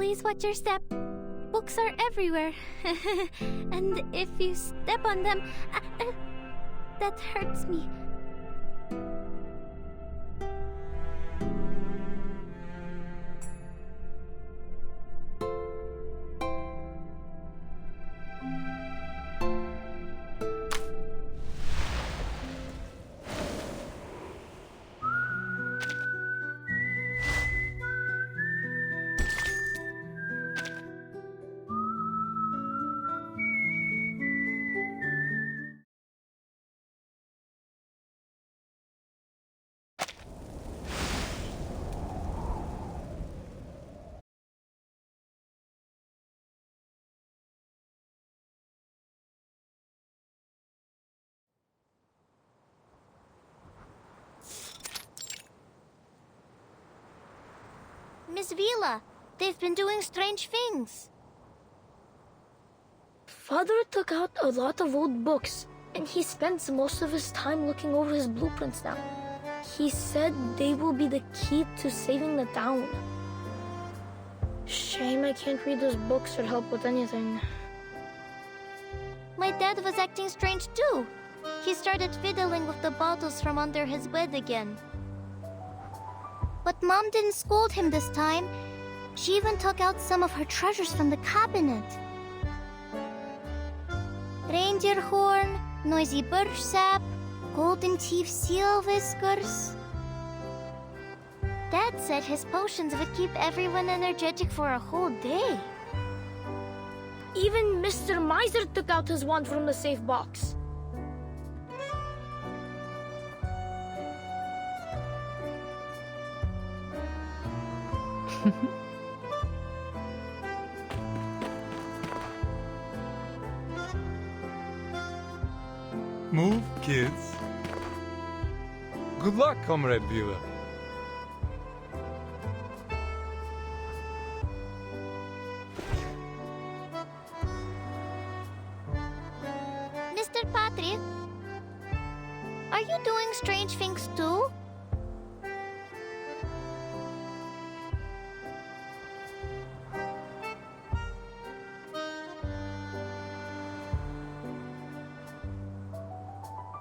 Please watch your step. Books are everywhere. And if you step on them, that hurts me. Miss Vila, they've been doing strange things. Father took out a lot of old books, and he spends most of his time looking over his blueprints now. He said they will be the key to saving the town. Shame I can't read those books or help with anything. My dad was acting strange too. He started fiddling with the bottles from under his bed again. But Mom didn't scold him this time. She even took out some of her treasures from the cabinet. Reindeer horn, noisy birch sap, golden teeth seal whiskers. Dad said his potions would keep everyone energetic for a whole day. Even Mr. Miser took out his wand from the safe box. Move, kids. Good luck, Comrade Vila. Mr. Patrick, are you doing strange things too?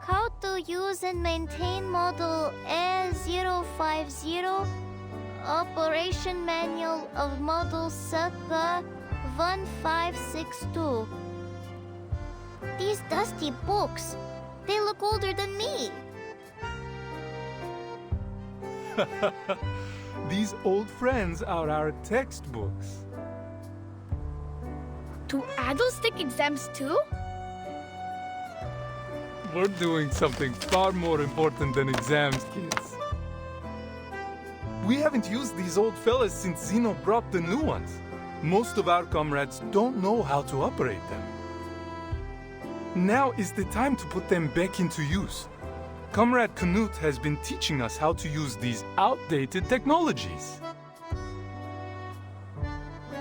How to use and maintain model A050, operation manual of model SACA 1562. These dusty books, they look older than me. These old friends are our textbooks. Do adults take exams too? We're doing something far more important than exams, kids. We haven't used these old fellas since Zeno brought the new ones. Most of our comrades don't know how to operate them. Now is the time to put them back into use. Comrade Knut has been teaching us how to use these outdated technologies.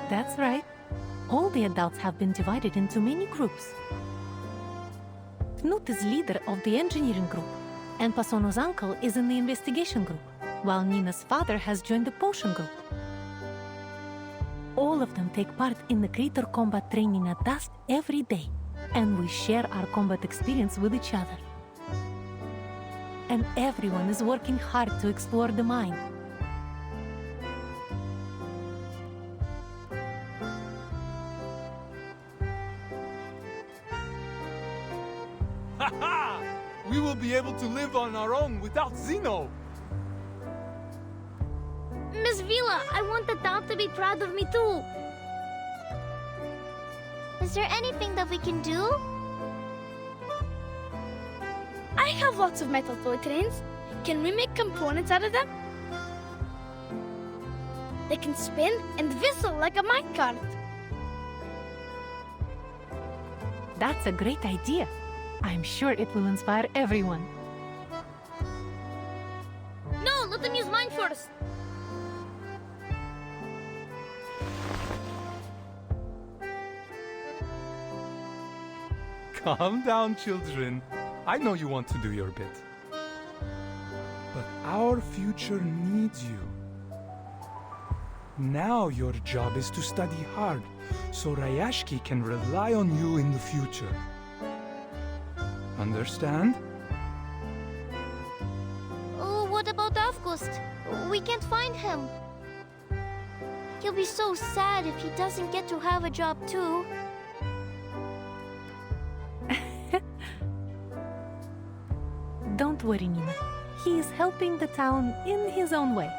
That's right. All the adults have been divided into many groups. Knut is leader of the engineering group, and Pasono's uncle is in the investigation group, while Nina's father has joined the potion group. All of them take part in the creator combat training at dusk every day, and we share our combat experience with each other. And everyone is working hard to explore the mind. Ha-ha! We will be able to live on our own without Zeno! Miss Vila, I want the town to be proud of me too. Is there anything that we can do? I have lots of metal toy trains. Can we make components out of them? They can spin and whistle like a minecart. That's a great idea. I'm sure it will inspire everyone. No, let them use mine first. Calm down, children. I know you want to do your bit. But our future needs you. Now your job is to study hard, so Rayashki can rely on you in the future. Understand? Oh, what about Avgust? We can't find him. He'll be so sad if he doesn't get to have a job too. Don't worry, Nina. He is helping the town in his own way.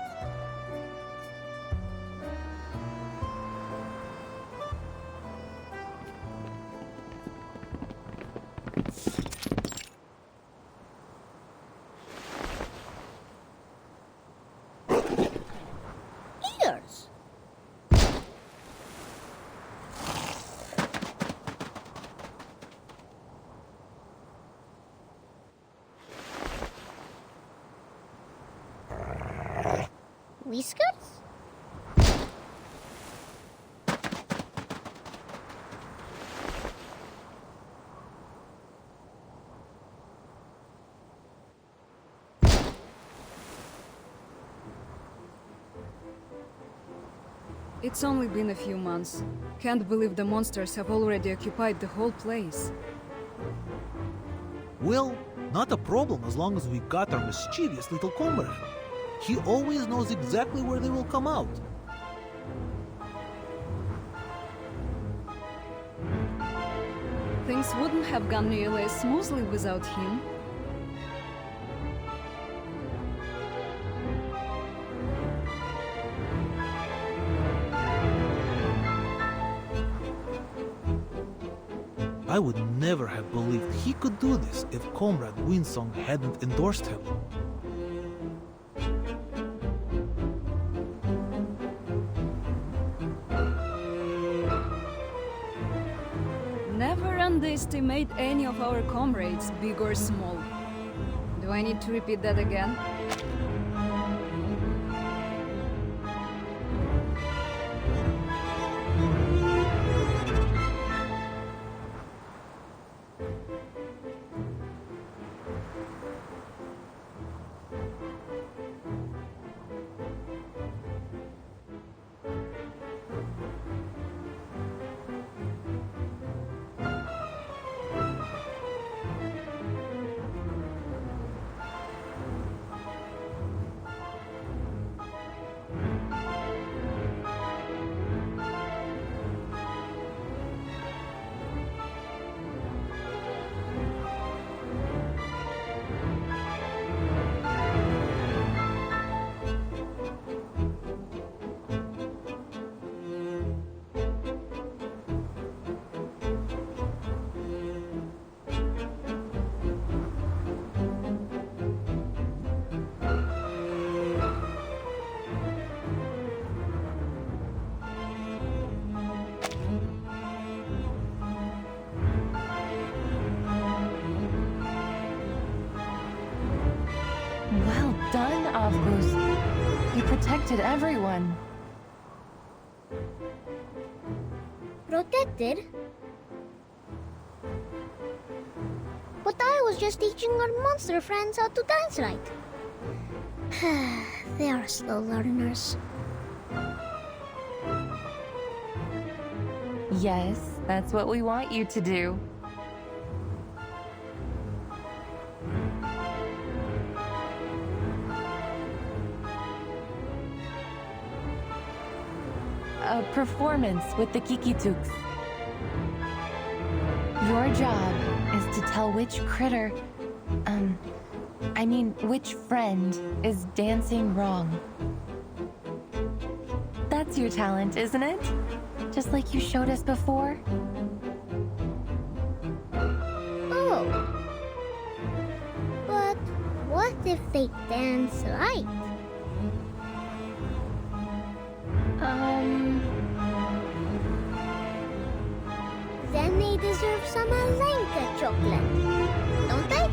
Ears. Whiskers? It's only been a few months. Can't believe the monsters have already occupied the whole place. Well, not a problem as long as we got our mischievous little comrade. He always knows exactly where they will come out. Things wouldn't have gone nearly as smoothly without him. I would never have believed he could do this if Comrade Winsong hadn't endorsed him. Never underestimate any of our comrades, big or small. Do I need to repeat that again? Well done, Avgust. You protected everyone. Protected? But I was just teaching our monster friends how to dance right. They are slow learners. Yes, that's what we want you to do. A performance with the Kikituks. Your job is to tell which critter, which friend is dancing wrong. That's your talent, isn't it? Just like you showed us before? Oh. But what if they dance right? Then they deserve some Alenka chocolate, don't they?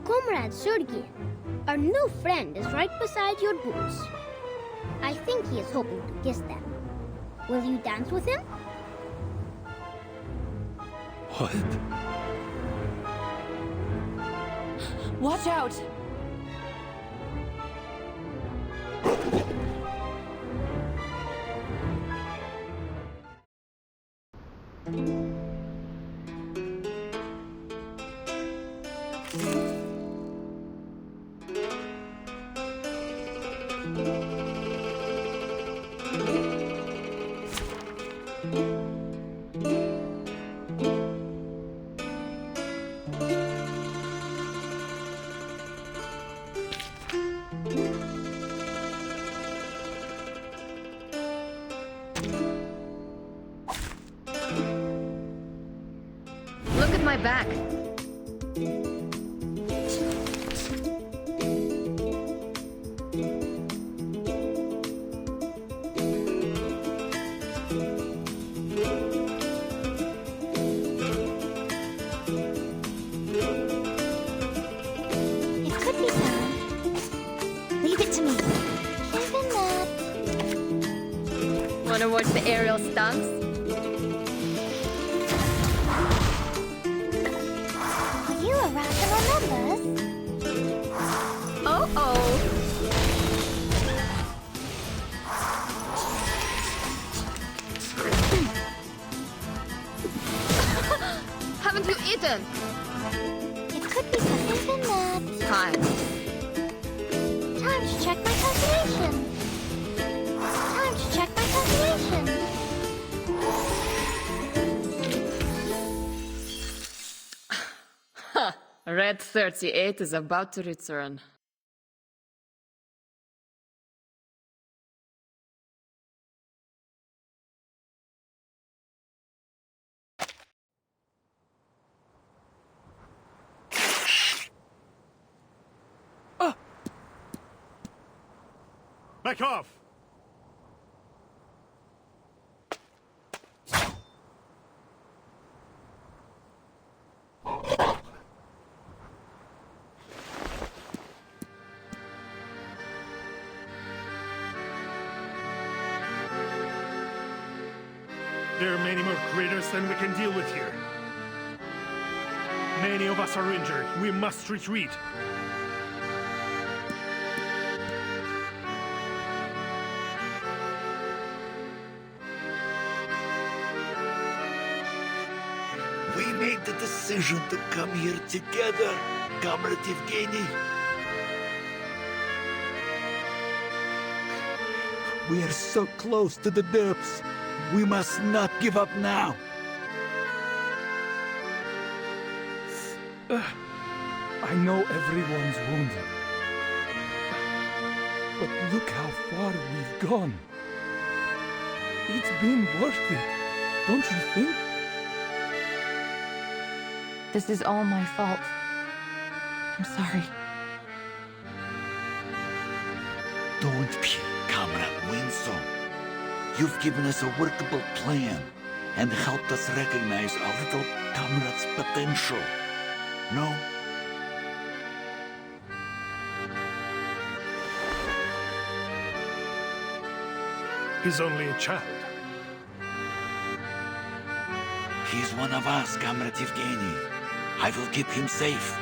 Comrade Sergei, our new friend is right beside your boots. I think he is hoping to kiss them. Will you dance with him? What? Watch out! Look at my back. It could be Sam. Leave it to me. Give him that. Wanna watch the aerial stunts? Are you around to remember us? Oh. Haven't you eaten? It could be something in that. Time. Time to check my calculation. Time to check my calculation. Red 38 is about to return. Back off! There are many more critters than we can deal with here. Many of us are injured. We must retreat. We made the decision to come here together, Comrade Evgeny. We are so close to the depths. We must not give up now. I know everyone's wounded. But look how far we've gone. It's been worth it, don't you think? This is all my fault. I'm sorry. Don't be, Comrade Winsome. You've given us a workable plan and helped us recognize our little comrade's potential. No? He's only a child. He's one of us, Comrade Evgeny. I will keep him safe.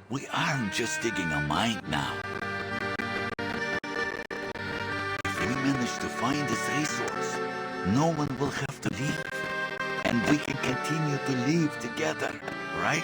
We aren't just digging a mine now. If we manage to find this resource, no one will have to leave. And we can continue to live together, right?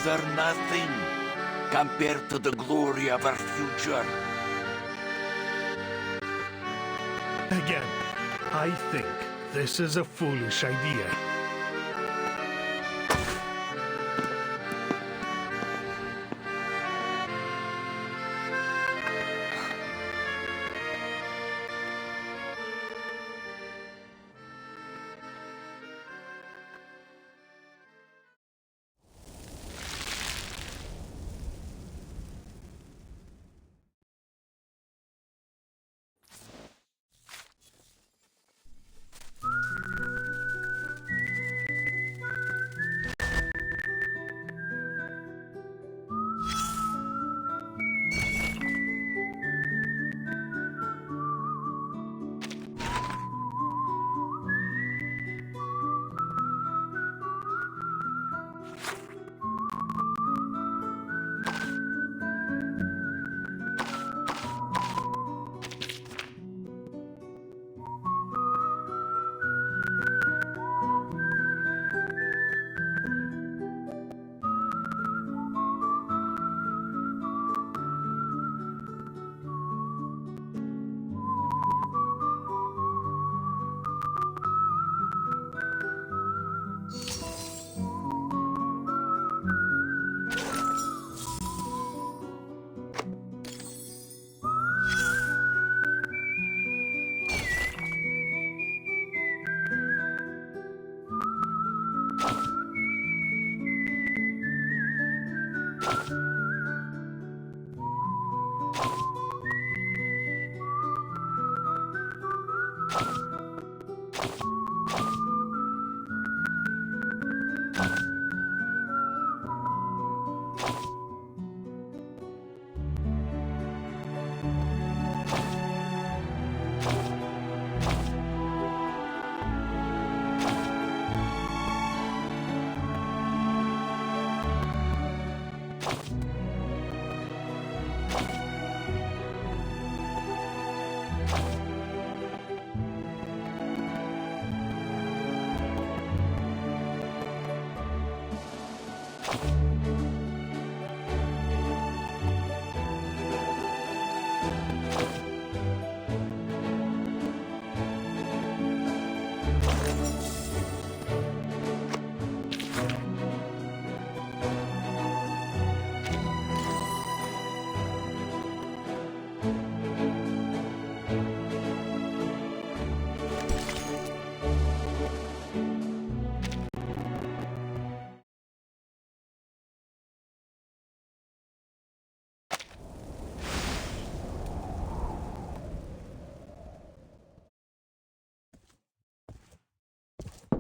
are nothing compared to the glory of our future. Again, I think this is a foolish idea.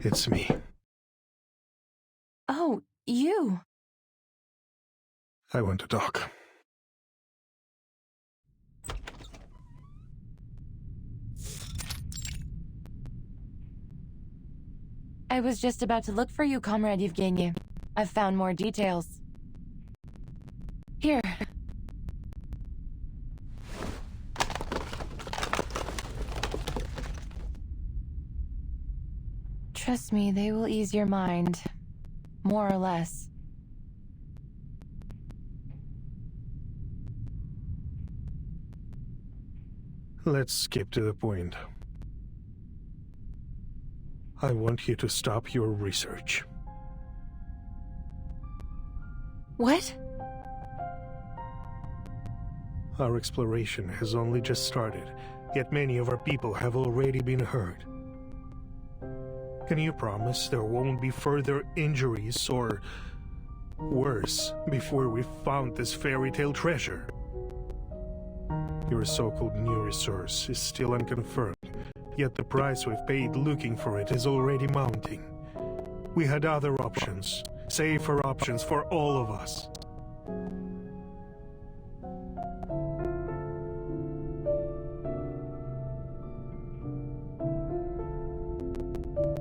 It's me. Oh, you. I want to talk. I was just about to look for you, Comrade Yevgeny. I've found more details. Here. Trust me, they will ease your mind. More or less. Let's skip to the point. I want you to stop your research. What? Our exploration has only just started, yet many of our people have already been hurt. Can you promise there won't be further injuries or worse before we've found this fairy tale treasure? Your so-called new resource is still unconfirmed, yet the price we've paid looking for it is already mounting. We had other options, safer options for all of us.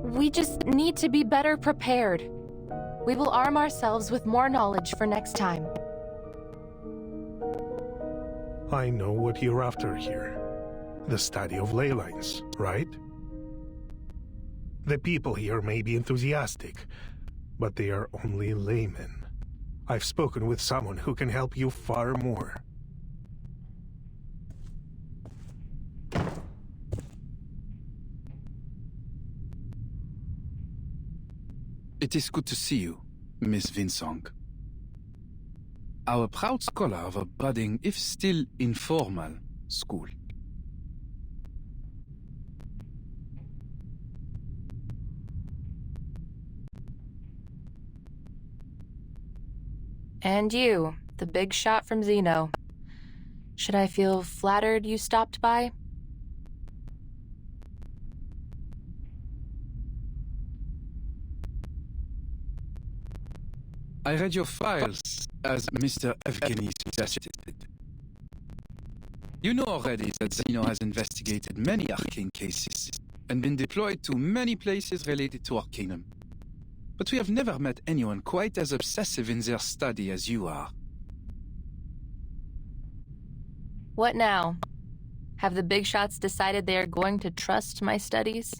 We just need to be better prepared. We will arm ourselves with more knowledge for next time. I know what you're after here. The study of ley lines, right? The people here may be enthusiastic, but they are only laymen. I've spoken with someone who can help you far more. It is good to see you, Miss Vinsong. Our proud scholar of a budding, if still informal, school. And you, the big shot from Zeno. Should I feel flattered you stopped by? I read your files, as Mr. Evgeny suggested. You know already that Zeno has investigated many arcane cases and been deployed to many places related to Arcanum. But we have never met anyone quite as obsessive in their study as you are. What now? Have the big shots decided they are going to trust my studies?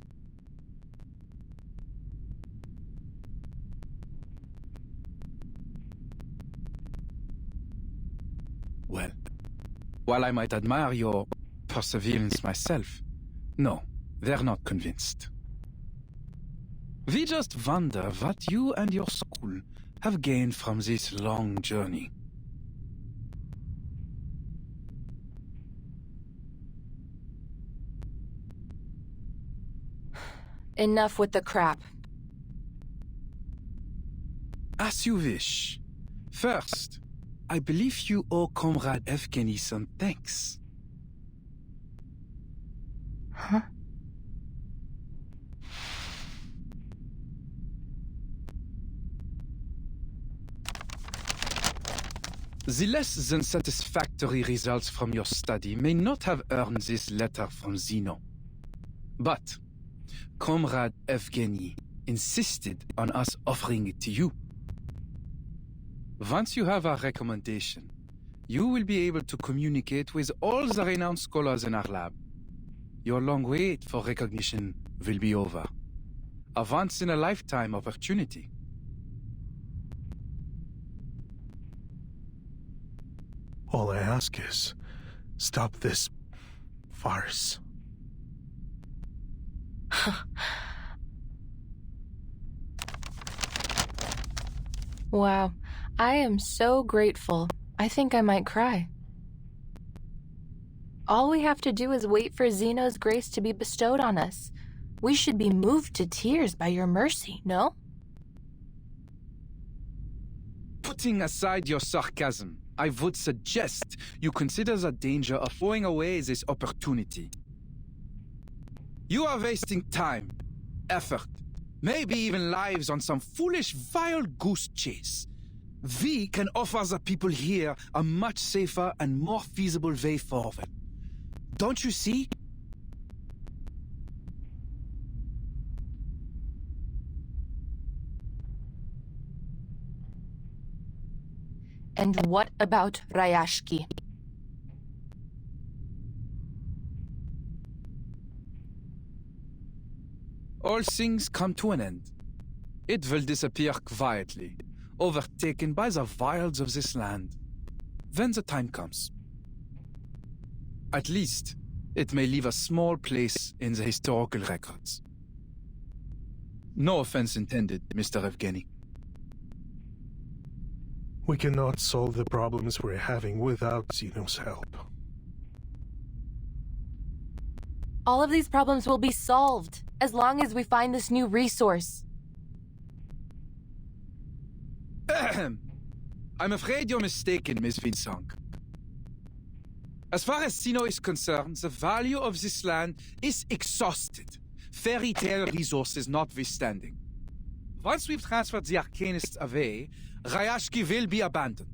Well, while I might admire your perseverance myself, no, they're not convinced. We just wonder what you and your school have gained from this long journey. Enough with the crap. As you wish. First, I believe you owe Comrade Evgeny some thanks. Huh? The less than satisfactory results from your study may not have earned this letter from Zeno. But Comrade Evgeny insisted on us offering it to you. Once you have our recommendation, you will be able to communicate with all the renowned scholars in our lab. Your long wait for recognition will be over. A once-in-a-lifetime opportunity. All I ask is, stop this farce. Wow, I am so grateful. I think I might cry. All we have to do is wait for Zeno's grace to be bestowed on us. We should be moved to tears by your mercy, no? Putting aside your sarcasm, I would suggest you consider the danger of throwing away this opportunity. You are wasting time, effort, maybe even lives on some foolish wild goose chase. We can offer the people here a much safer and more feasible way forward. Don't you see? And what about Ryashki? All things come to an end. It will disappear quietly, overtaken by the wilds of this land, when the time comes. At least, it may leave a small place in the historical records. No offense intended, Mr. Evgeny. We cannot solve the problems we're having without Zeno's help. All of these problems will be solved as long as we find this new resource. I'm afraid you're mistaken, Miss Vinsong. As far as Zeno is concerned, the value of this land is exhausted, fairy tale resources notwithstanding. Once we've transferred the Arcanists away, Ryashki will be abandoned.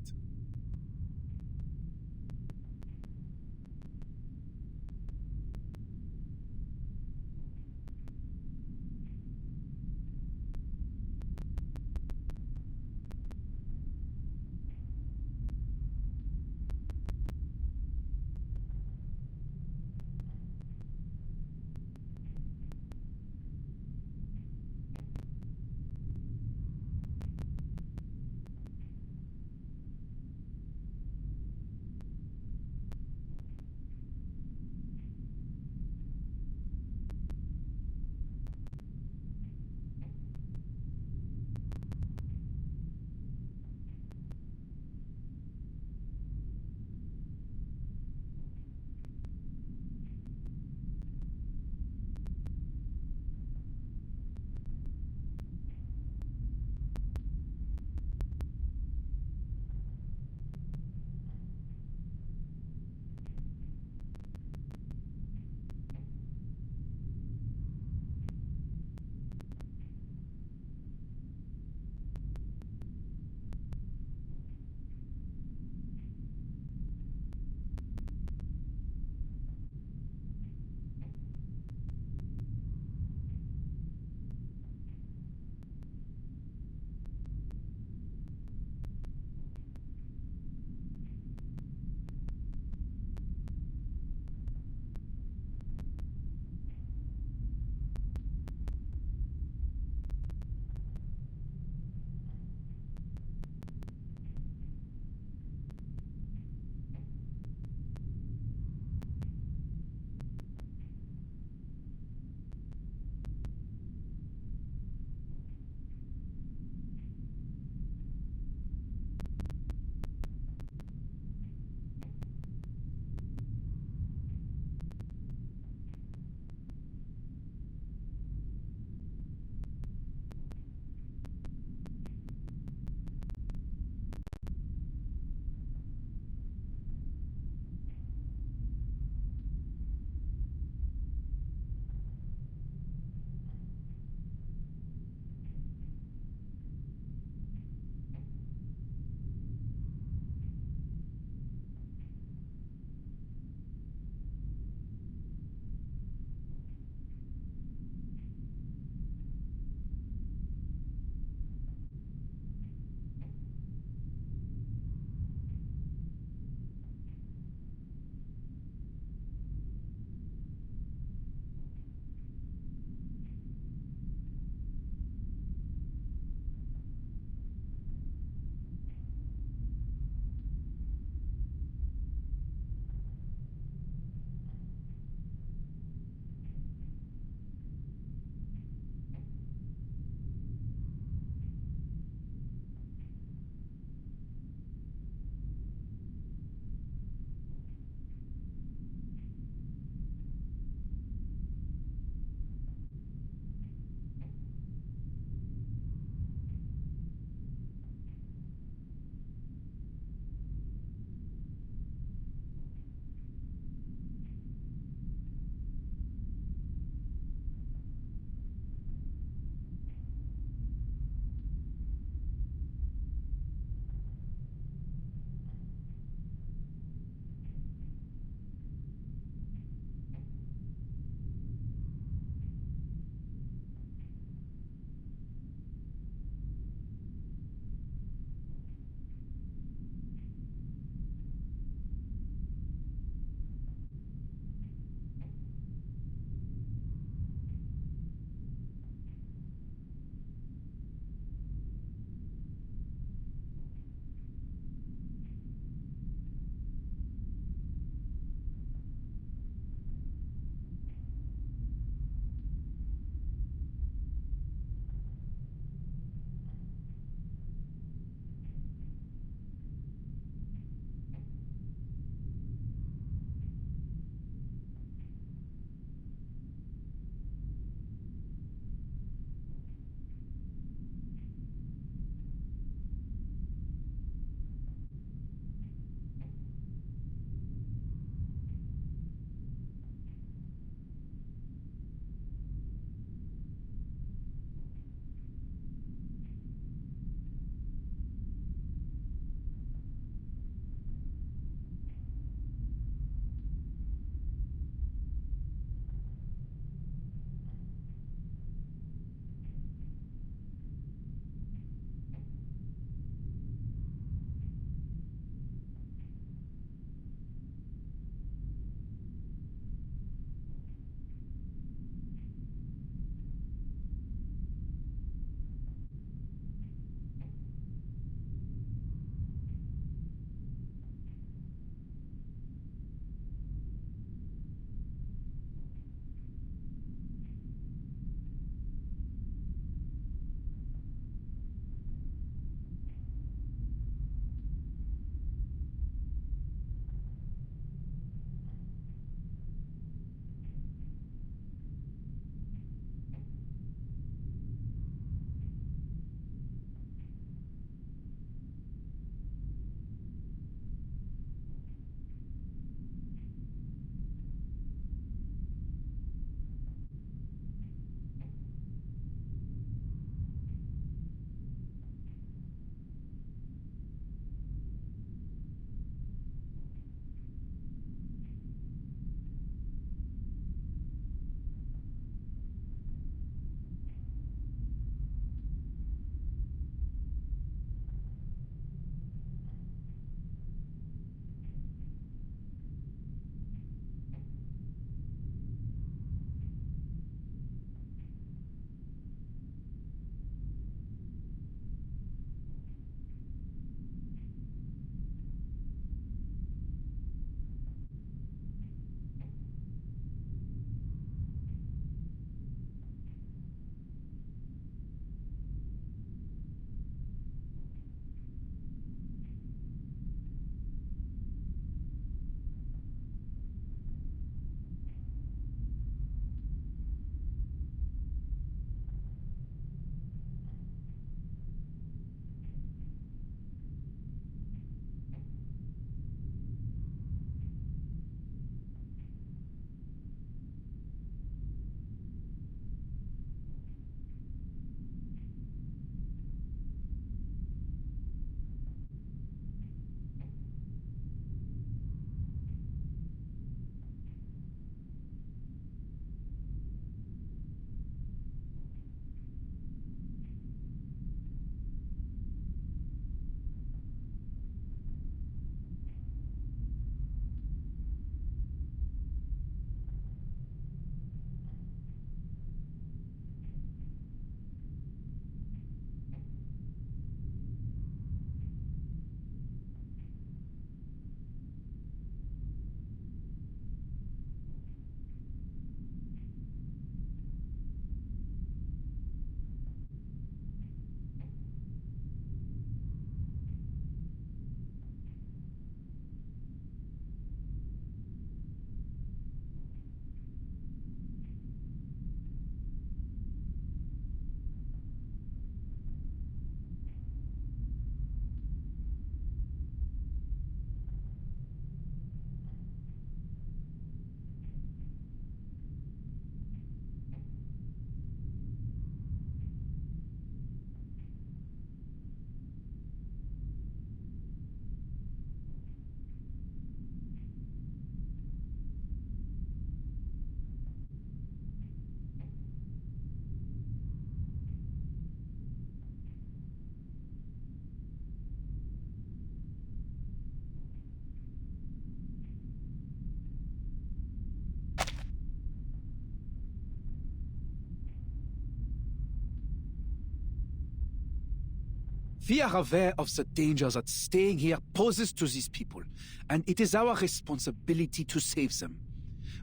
We are aware of the danger that staying here poses to these people, and it is our responsibility to save them,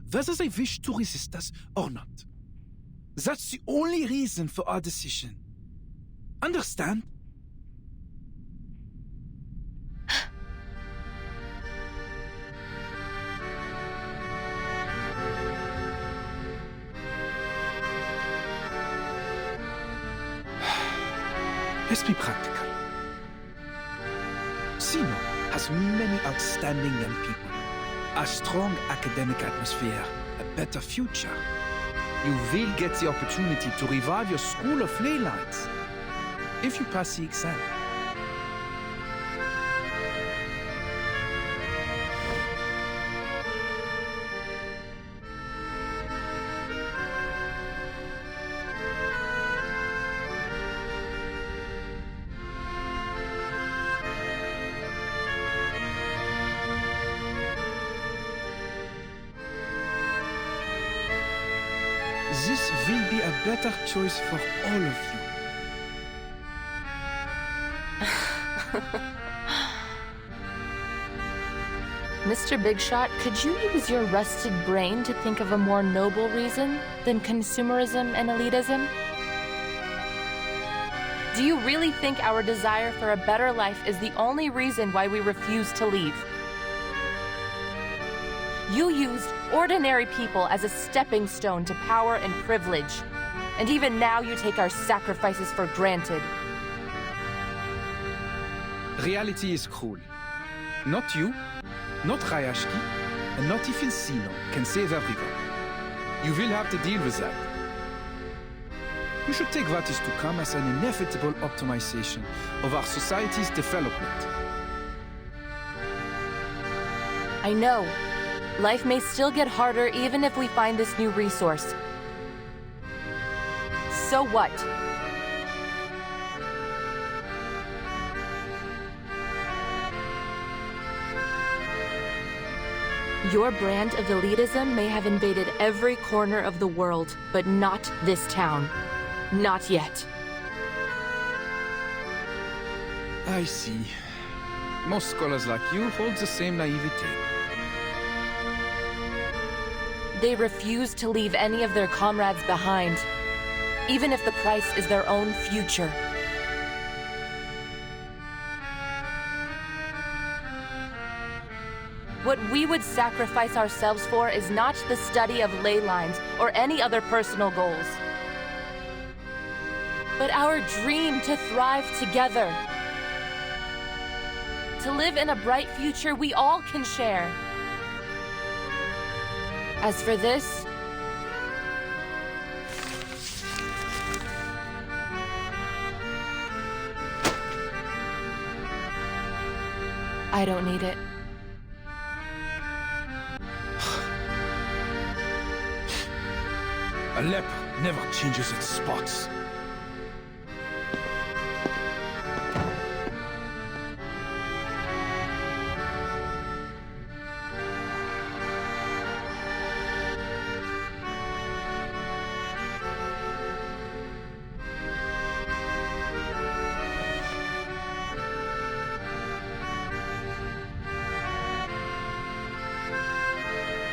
whether they wish to resist us or not. That's the only reason for our decision. Understand? Let's be practical. Sino has many outstanding young people, a strong academic atmosphere, a better future. You will get the opportunity to revive your school of ley lines if you pass the exam. This will be a better choice for all of you. Mr. Bigshot, could you use your rusted brain to think of a more noble reason than consumerism and elitism? Do you really think our desire for a better life is the only reason why we refuse to leave? You used ordinary people as a stepping stone to power and privilege. And even now you take our sacrifices for granted. Reality is cruel. Not you, not Rayashki, and not even Sino can save everyone. You will have to deal with that. You should take what is to come as an inevitable optimization of our society's development. I know. Life may still get harder even if we find this new resource. So what? Your brand of elitism may have invaded every corner of the world, but not this town. Not yet. I see. Most scholars like you hold the same naivete. They refuse to leave any of their comrades behind, even if the price is their own future. What we would sacrifice ourselves for is not the study of ley lines or any other personal goals, but our dream to thrive together. To live in a bright future we all can share. As for this, I don't need it. A leopard never changes its spots.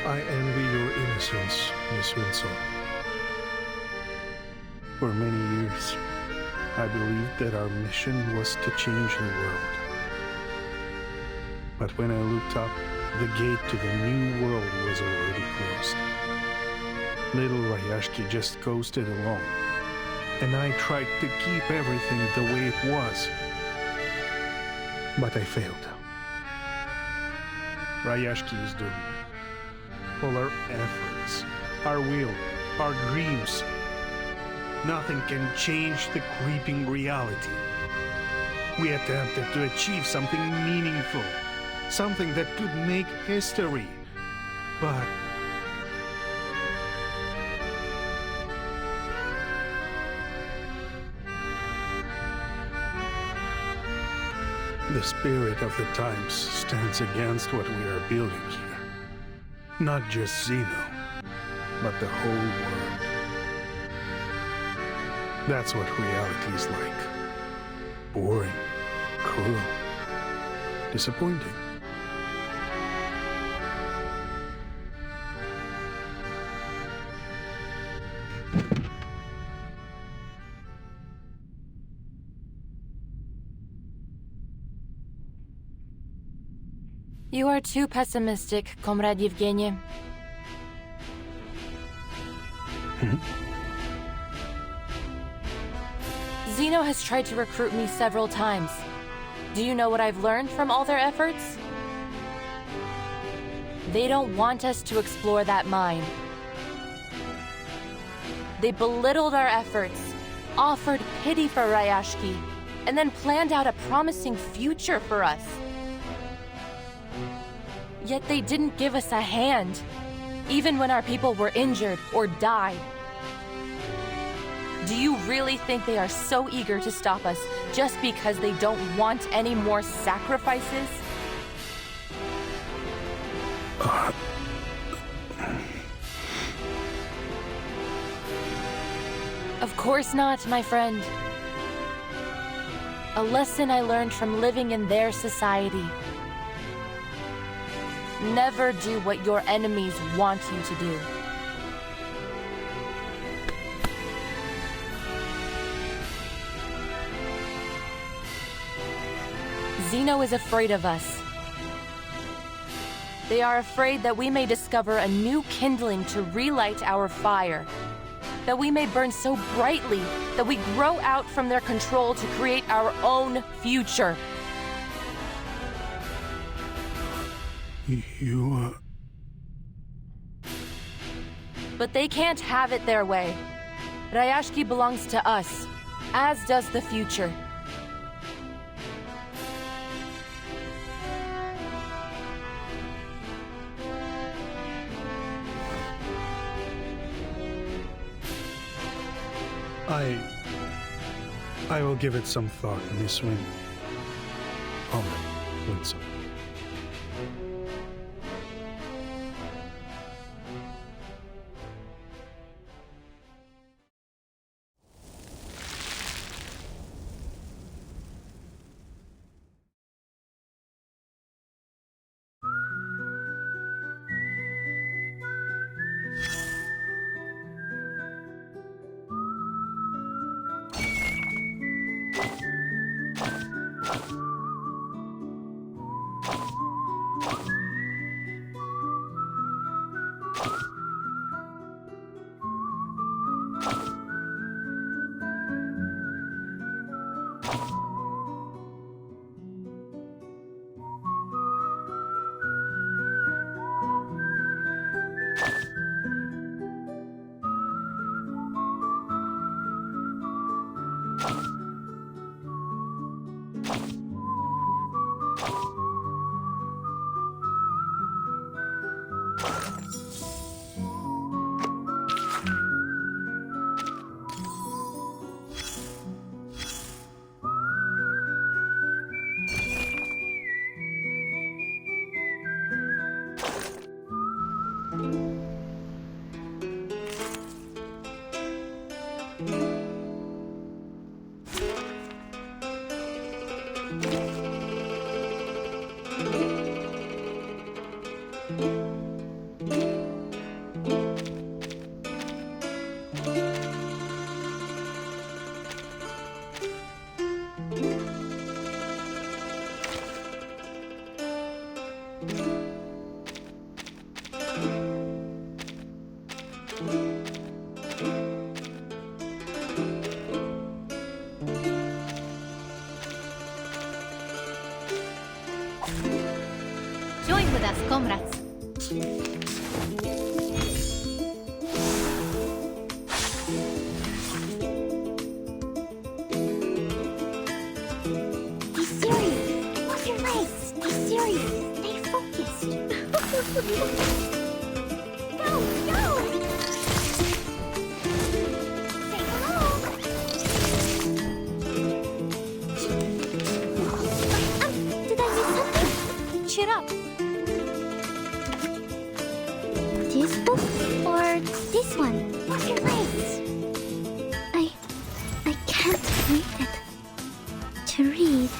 I envy your innocence, Miss Winslow. For many years, I believed that our mission was to change the world. But when I looked up, the gate to the new world was already closed. Little Rayashki just coasted along, and I tried to keep everything the way it was. But I failed. Rayashki is doomed. All our efforts, our will, our dreams, nothing can change the creeping reality. We attempted to achieve something meaningful, something that could make history, but the spirit of the times stands against what we are building here. Not just Zeno, but the whole world. That's what reality is like. Boring, Cruel. Disappointing. You are too pessimistic, Comrade Yevgeny. Zeno has tried to recruit me several times. Do you know what I've learned from all their efforts? They don't want us to explore that mine. They belittled our efforts, offered pity for Ryashki, and then planned out a promising future for us. Yet they didn't give us a hand, even when our people were injured or died. Do you really think they are so eager to stop us just because they don't want any more sacrifices? Of course not, my friend. A lesson I learned from living in their society. Never do what your enemies want you to do. Zeno is afraid of us. They are afraid that we may discover a new kindling to relight our fire. That we may burn so brightly that we grow out from their control to create our own future. You, But they can't have it their way. Ryashki belongs to us, as does the future. I will give it some thought, Miss Wynn. Comrade Winsome. Join with us, comrades. Be serious. Off your legs. Be serious. Stay focused. Go, go! Say hello. Did I miss something? Cheer up. This book or this one? Off your legs. I can't read it. To read.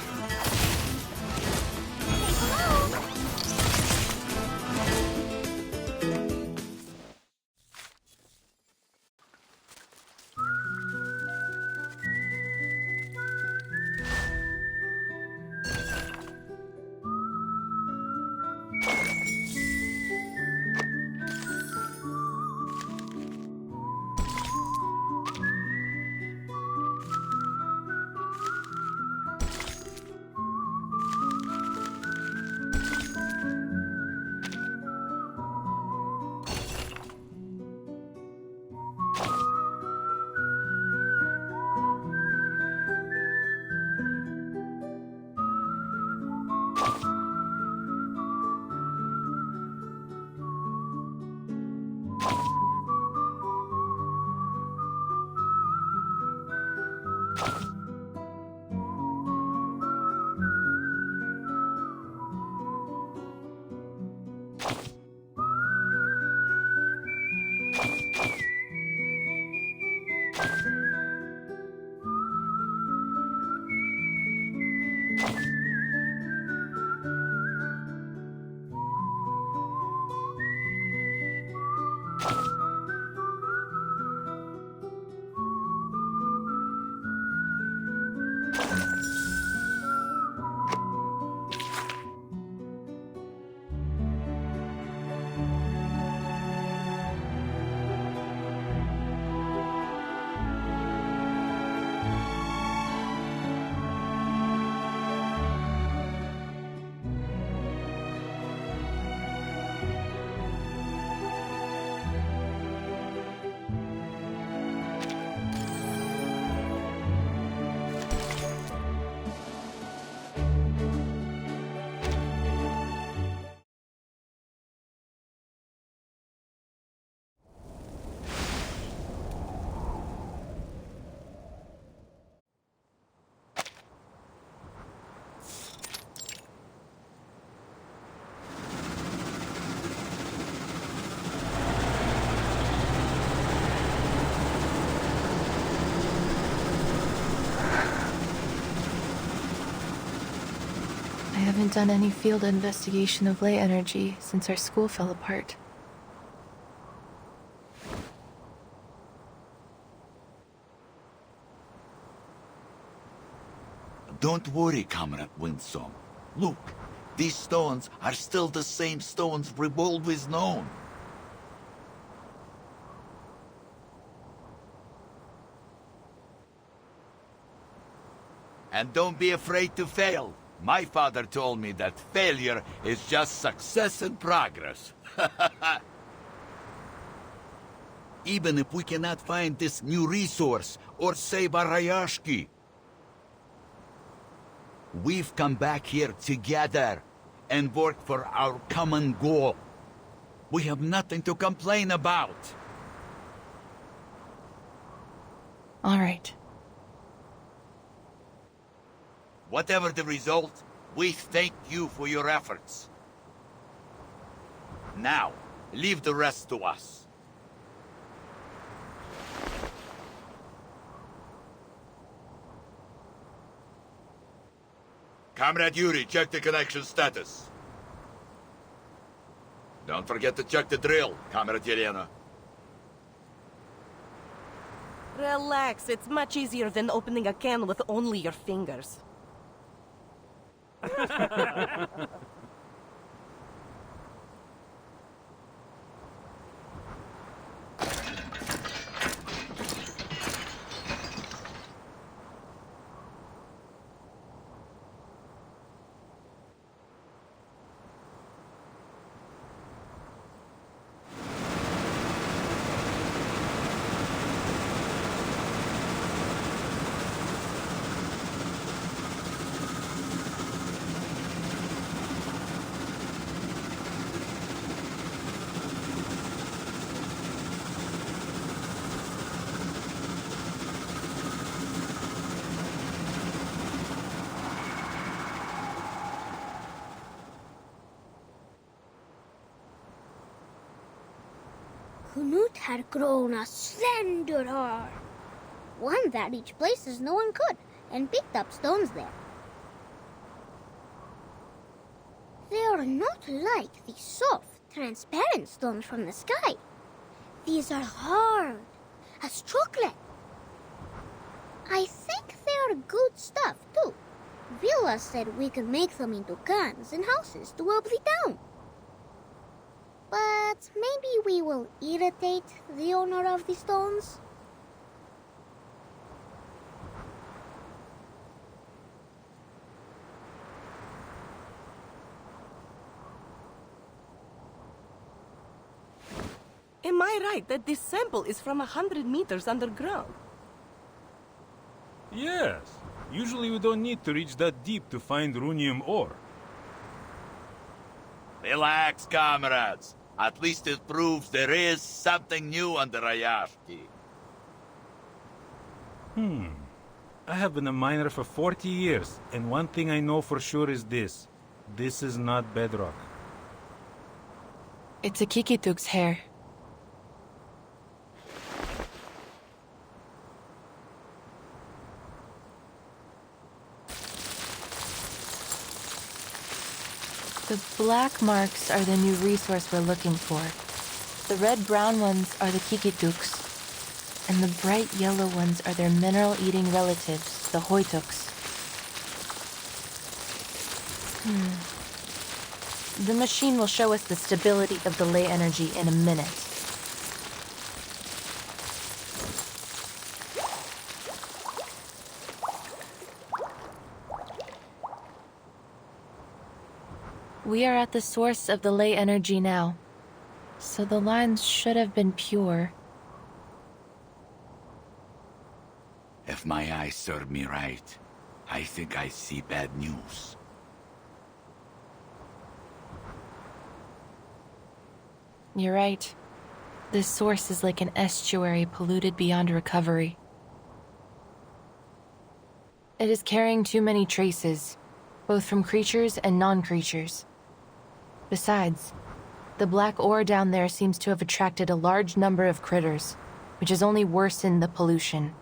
haven't done any field investigation of ley energy since our school fell apart. Don't worry, Comrade Winsome. Look, these stones are still the same stones we've always known. And don't be afraid to fail. My father told me that failure is just success and progress. Even if we cannot find this new resource or save Arayashki, we've come back here together and worked for our common goal. We have nothing to complain about. All right. Whatever the result, we thank you for your efforts. Now, leave the rest to us. Comrade Yuri, check the connection status. Don't forget to check the drill, Comrade Yelena. Relax, it's much easier than opening a can with only your fingers. Knut had grown a slender arm, one that reached places no one could, and picked up stones there. They are not like the soft, transparent stones from the sky. These are hard, as chocolate. I think they are good stuff, too. Villa said we could make them into guns and houses to help the town. But maybe we will irritate the owner of the stones? Am I right that this sample is from 100 meters underground? Yes. Usually we don't need to reach that deep to find runium ore. Relax, comrades. At least it proves there is something new under Ayashki. I have been a miner for 40 years, and one thing I know for sure is this. This is not bedrock. It's a Kikituk's hair. The black marks are the new resource we're looking for. The red-brown ones are the Kikituks, and the bright yellow ones are their mineral-eating relatives, the Hoituks. The machine will show us the stability of the ley energy in a minute. We are at the source of the ley energy now, so the lines should have been pure. If my eyes serve me right, I think I see bad news. You're right. This source is like an estuary polluted beyond recovery. It is carrying too many traces, both from creatures and non-creatures. Besides, the black ore down there seems to have attracted a large number of critters, which has only worsened the pollution.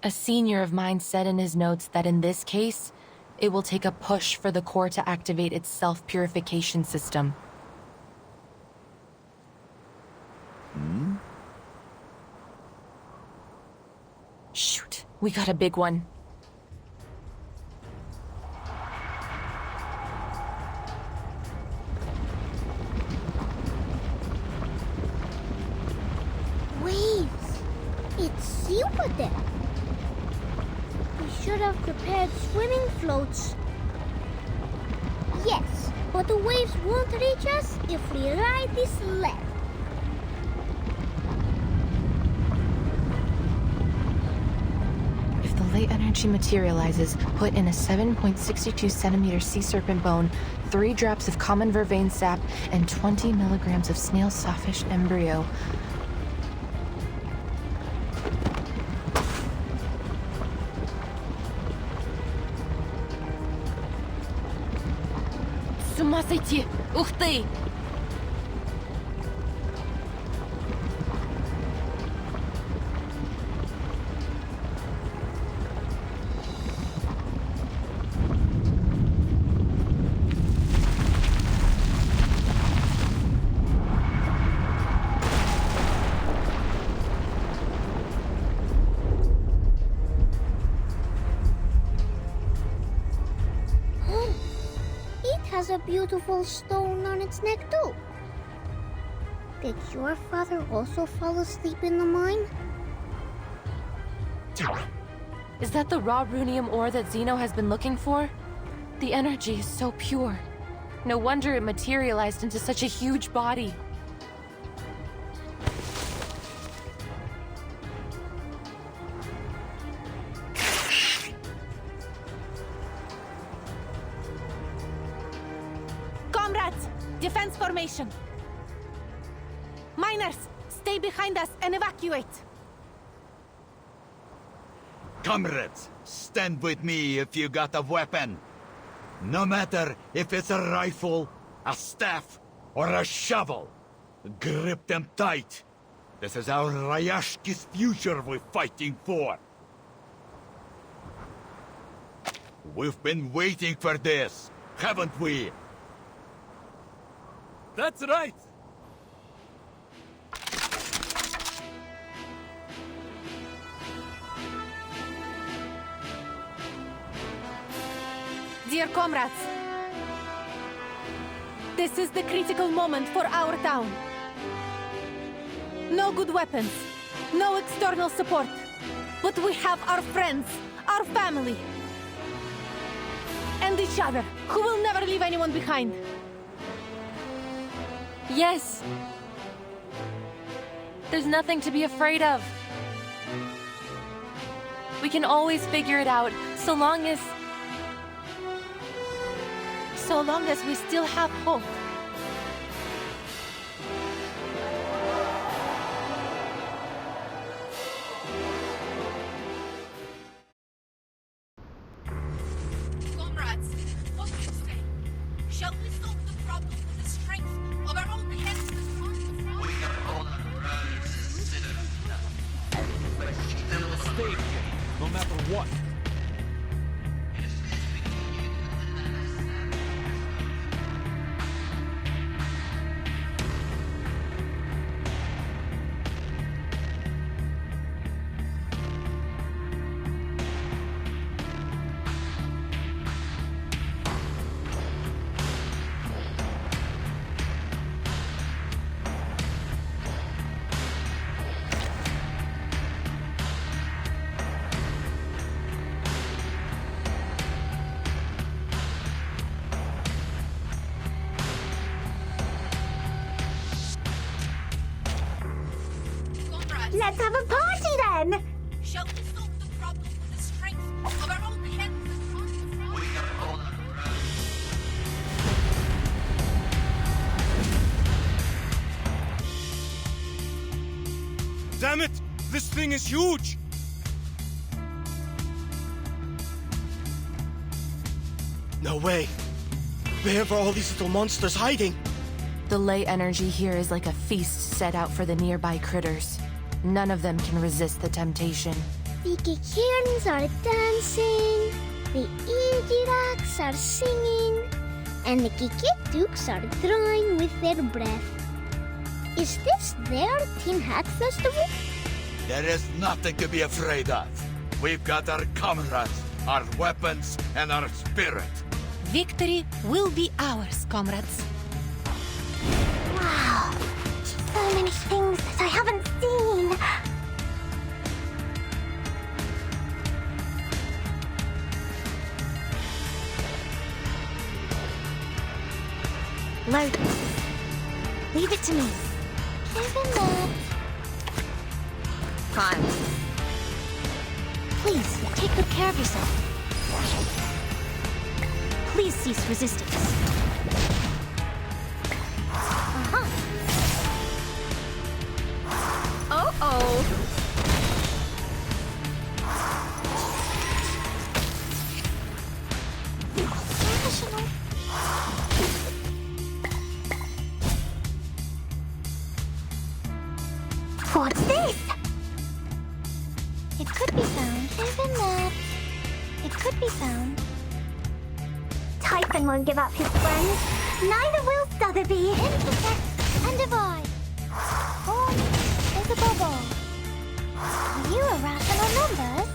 A senior of mine said in his notes that in this case, it will take a push for the core to activate its self-purification system. Shoot, we got a big one. Waves! It's super there. We should have prepared swimming floats. Yes, but the waves won't reach us if we ride this left. If the ley energy materializes, put in a 7.62 centimeter sea serpent bone, 3 drops of common vervain sap, and 20 milligrams of snail sawfish embryo. С ума сойти! Ух ты! Has a beautiful stone on its neck too. Did your father also fall asleep in the mine? Is that the raw runium ore that Zeno has been looking for? The energy is so pure. No wonder it materialized into such a huge body. Comrades, defense formation. Miners, stay behind us and evacuate. Comrades, stand with me if you got a weapon. No matter if it's a rifle, a staff, or a shovel. Grip them tight. This is our Ryashki's future we're fighting for. We've been waiting for this, haven't we? That's right! Dear comrades, this is the critical moment for our town. No good weapons, no external support, but we have our friends, our family, and each other, who will never leave anyone behind. Yes! There's nothing to be afraid of. We can always figure it out, so long as we still have hope. Comrades, what do you say? Shall we solve the problem with the strength of our own hands and arms? We are all Stay here, no matter what. Let's have a party then! Shall we solve the problem with the strength of our own hands and arms? We are all Damn it! This thing is huge! No way! Where are all these little monsters hiding? The ley energy here is like a feast set out for the nearby critters. None of them can resist the temptation. The Kikirans are dancing. The Igiraks are singing, and the Kikituks are drawing with their breath. Is this their Tin Hat Festival? There is nothing to be afraid of. We've got our comrades, our weapons, and our spirit. Victory will be ours, comrades. Wow, so many things that I haven't seen. Loudon, leave it to me. Even that. Fine. Please, take good care of yourself. Please cease resistance. Uh-huh. Uh-oh. Professional. What's this? It could be found. Even that. It could be found. Typhon won't give up his friends. Neither will Sotheby. Intersect and divide. Form is a bubble. Are you irrational numbers?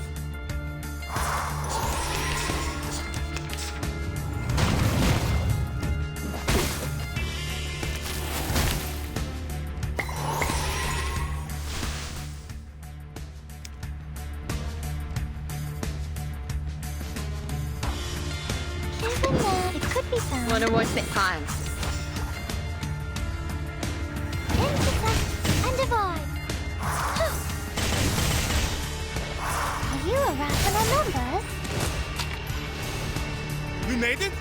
Even that. It could be found. Wonder what's it time. Intersect and divide. Are you irrational numbers? We made it?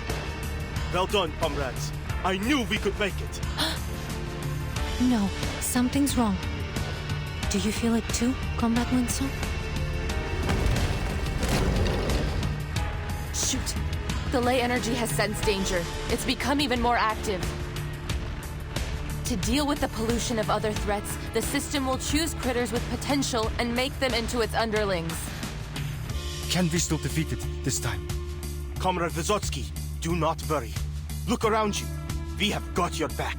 Well done, comrades. I knew we could make it. No, something's wrong. Do you feel it too, Comrade Winsome? Shoot. The ley energy has sensed danger. It's become even more active. To deal with the pollution of other threats, the system will choose critters with potential and make them into its underlings. Can we still defeat it this time? Comrade Vysotsky, do not worry. Look around you. We have got your back.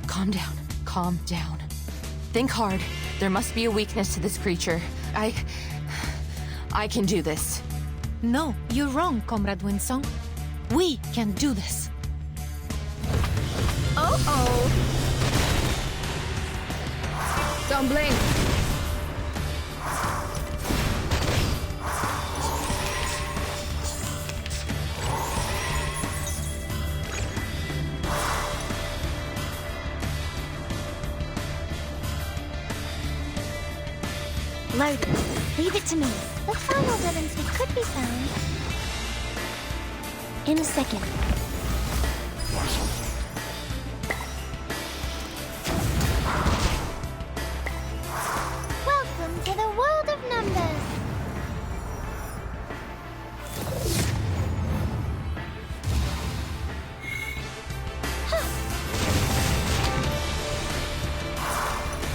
Calm down. Calm down. Think hard. There must be a weakness to this creature. I can do this. No, you're wrong, Comrade Winsong. We can do this. Uh-oh. Don't blink. Loudon, leave it to me. The final evidence it could be found. In a second. Welcome to the world of numbers.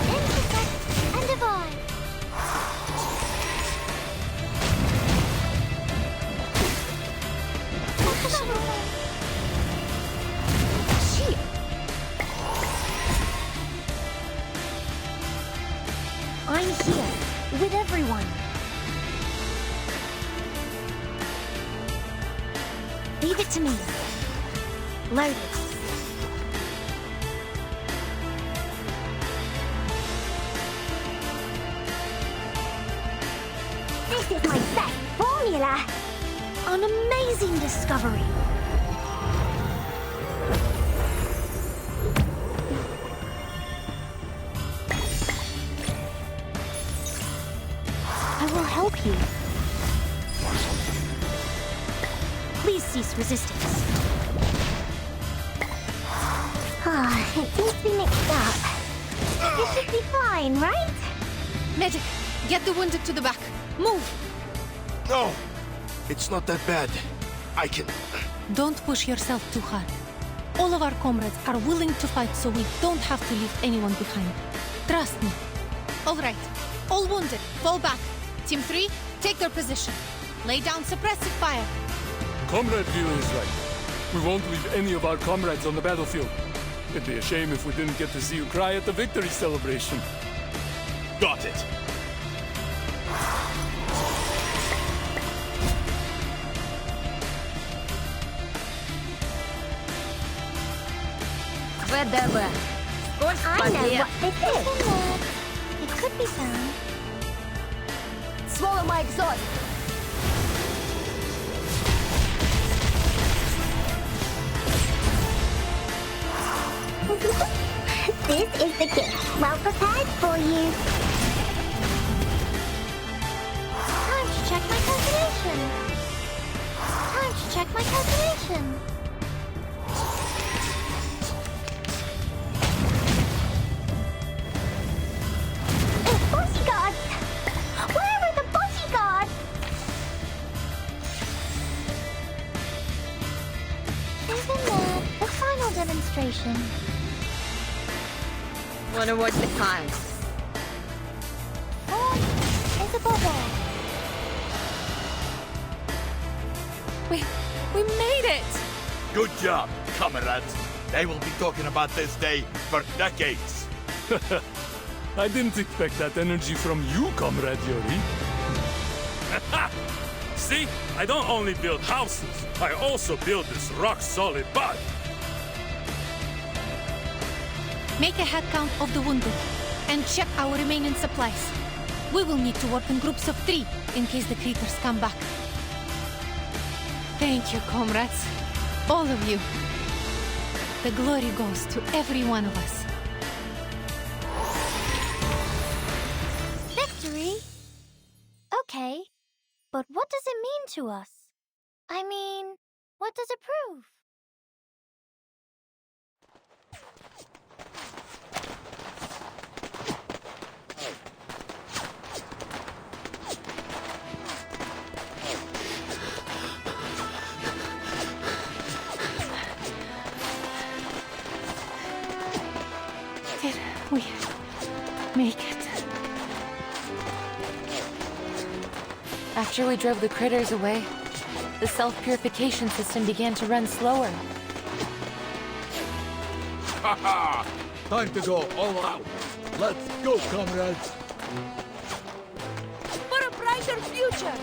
Intersect and divide. Shit. I'm here, with everyone. Leave it to me. Loudon. This is my best formula. An amazing discovery. I will help you. Please cease resistance. Ah, it seems to be mixed up. This should be fine, right? Medic, get the wounded to the back. Move! No, it's not that bad. I can... Don't push yourself too hard. All of our comrades are willing to fight, so we don't have to leave anyone behind. Trust me. All right. All wounded, fall back. Team 3, take their position. Lay down suppressive fire. Comrade View is right. We won't leave any of our comrades on the battlefield. It'd be a shame if we didn't get to see you cry at the victory celebration. Got it. VDB. I know what this is. It could be found. Swallow my exhaust. This is the gift. Well prepared for you. Time to check my calculation. Time to check my calculation. Bodyguards! Where are the bodyguards? Isn't that the final demonstration? Wanna watch the time? It's a bubble. We made it! Good job, comrades. They will be talking about this day for decades. I didn't expect that energy from you, Comrade Yuri. See? I don't only build houses, I also build this rock-solid body. Make a head count of the wounded and check our remaining supplies. We will need to work in groups of 3 in case the creatures come back. Thank you, comrades. All of you. The glory goes to every one of us. Victory? Okay, but what does it mean to us? I mean, what does it prove? Did we make it? After we drove the critters away, the self-purification system began to run slower. Haha! Time to go all out. Let's go, comrades. For a brighter future!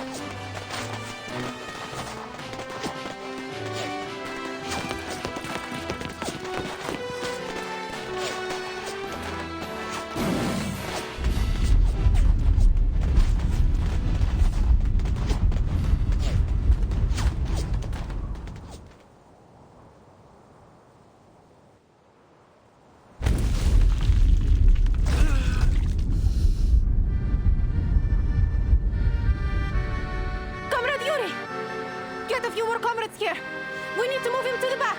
Get a few more comrades here. We need to move him to the back.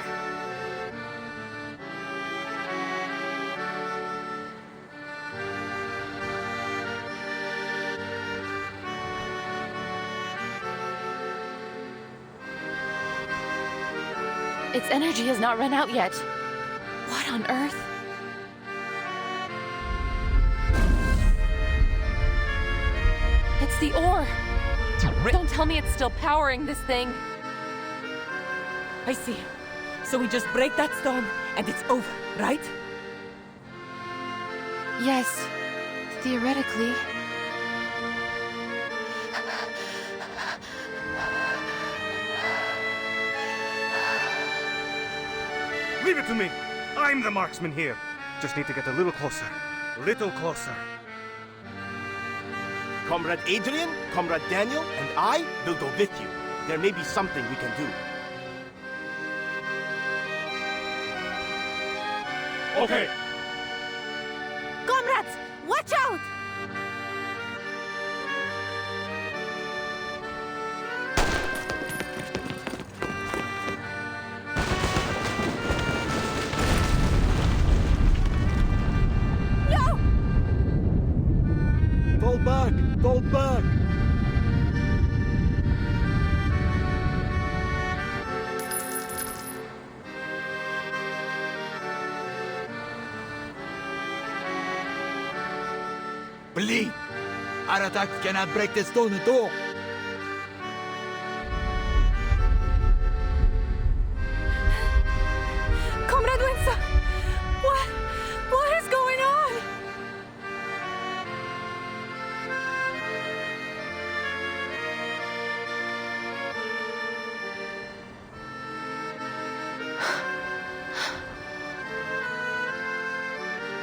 Its energy has not run out yet. What on earth? It's the ore. Don't tell me it's still powering this thing. I see. So we just break that stone and it's over, right? Yes, theoretically. Leave it to me. I'm the marksman here. Just need to get a little closer. Little closer. Comrade Adrian, Comrade Daniel, and I will go with you. There may be something we can do. Okay. Comrades, watch out! Fall back! Fall back! Believe! Our attacks cannot break the stone at all.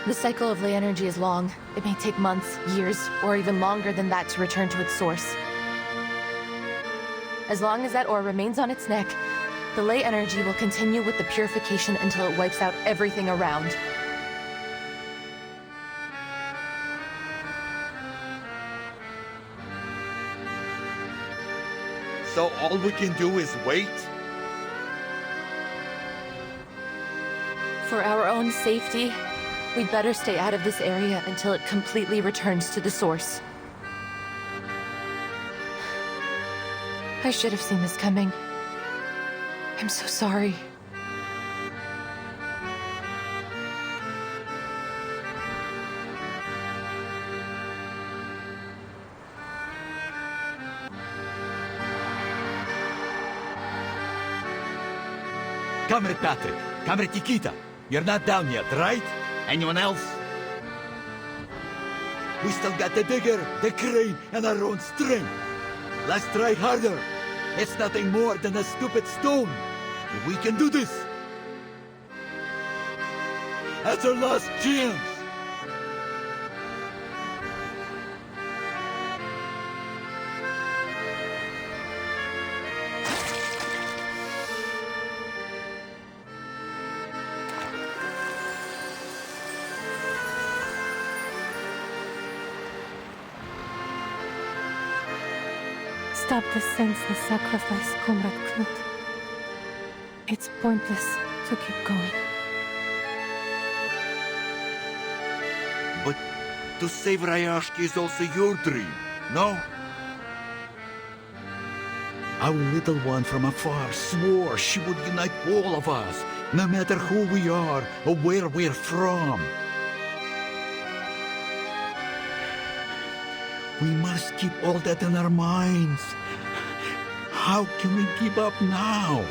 The cycle of ley energy is long. It may take months, years, or even longer than that to return to its source. As long as that ore remains on its neck, the ley energy will continue with the purification until it wipes out everything around. So all we can do is wait? For our own safety, we'd better stay out of this area until it completely returns to the source. I should have seen this coming. I'm so sorry. Comrade Patrick, Comrade Nikita, you're not down yet, right? Anyone else? We still got the digger, the crane, and our own strength. Let's try harder. It's nothing more than a stupid stone. We can do this. That's our last chance. Stop the senseless sacrifice, Comrade Knut. It's pointless to keep going. But to save Rayashki is also your dream, no? Our little one from afar swore she would unite all of us, no matter who we are or where we're from. We must keep all that in our minds. How can we give up now?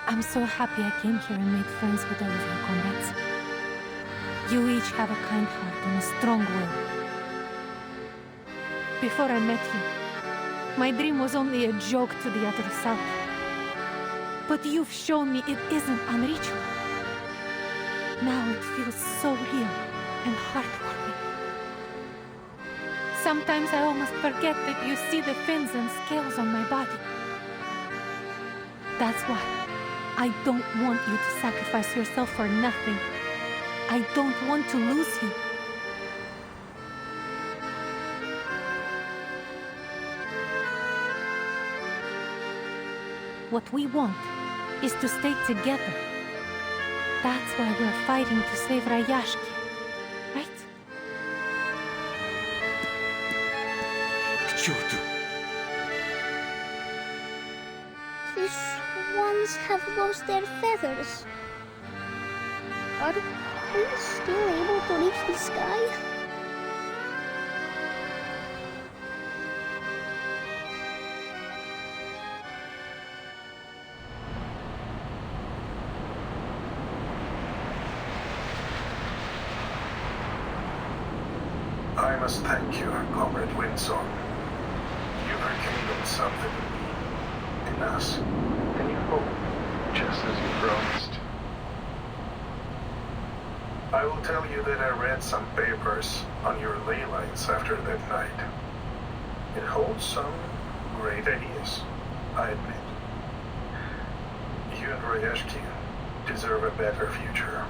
I'm so happy I came here and made friends with all of your comrades. You each have a kind heart and a strong will. Before I met you, my dream was only a joke to the other South. But you've shown me it isn't unreachable. Now it feels so real and heartwarming. Sometimes I almost forget that you see the fins and scales on my body. That's why I don't want you to sacrifice yourself for nothing. I don't want to lose you. What we want is to stay together. That's why we're fighting to save Rayashki, right? К черту! These ones have lost their feathers. Are we still able to reach the sky? I must thank you, Comrade Windsong. You've rekindled something in us, and you hope, just as you promised. I will tell you that I read some papers on your ley lines after that night. It holds some great ideas, I admit. You and Rayashki deserve a better future.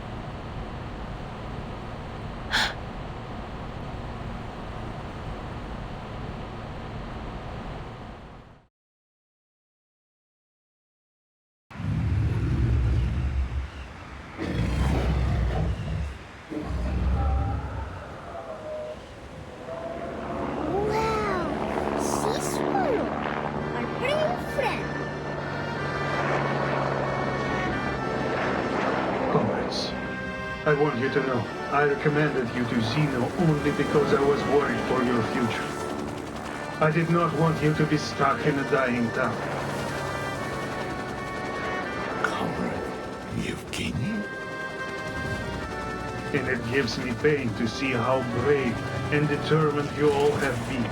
I want you to know, I recommended you to Zeno only because I was worried for your future. I did not want you to be stuck in a dying town. Comrade Yevgeny? And it gives me pain to see how brave and determined you all have been.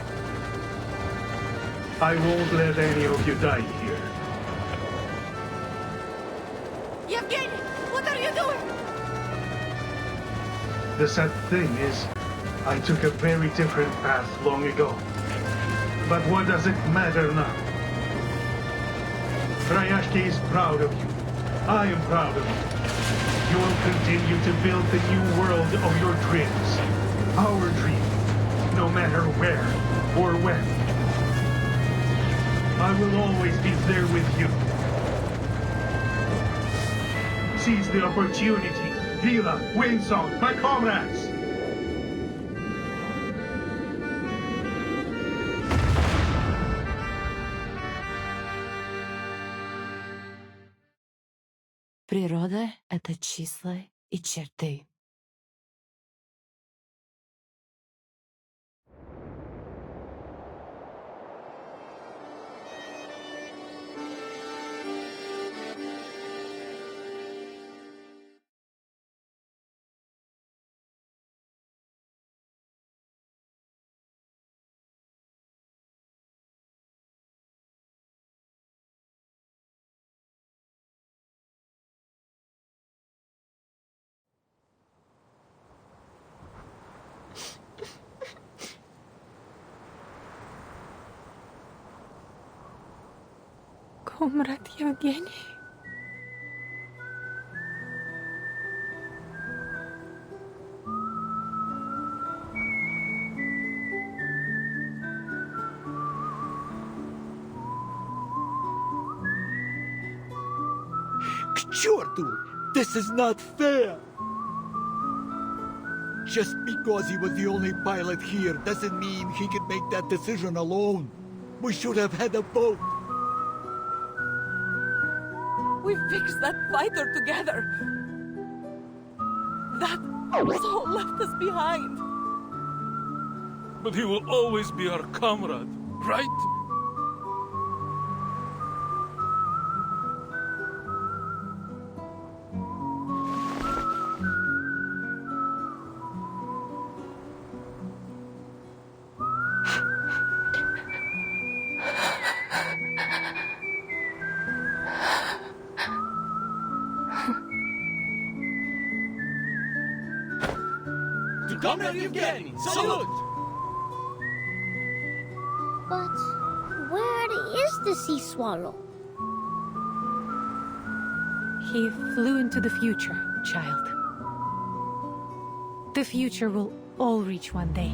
I won't let any of you die here. Yevgeny, what are you doing? The sad thing is, I took a very different path long ago. But what does it matter now? Rayashki is proud of you. I am proud of you. You will continue to build the new world of your dreams. Our dream, no matter where or when. I will always be there with you. Seize the opportunity. Vila, Windsong, my comrades! Природа — это числа и черты. Comrade Yevgeny. К черту! This is not fair! Just because he was the only pilot here doesn't mean he can make that decision alone. We should have had a vote. We fixed that fighter together. That soul left us behind. But he will always be our comrade, right? To Comrade Yevgeny, salute! But where is the sea swallow? He flew into the future, child. The future will all reach one day.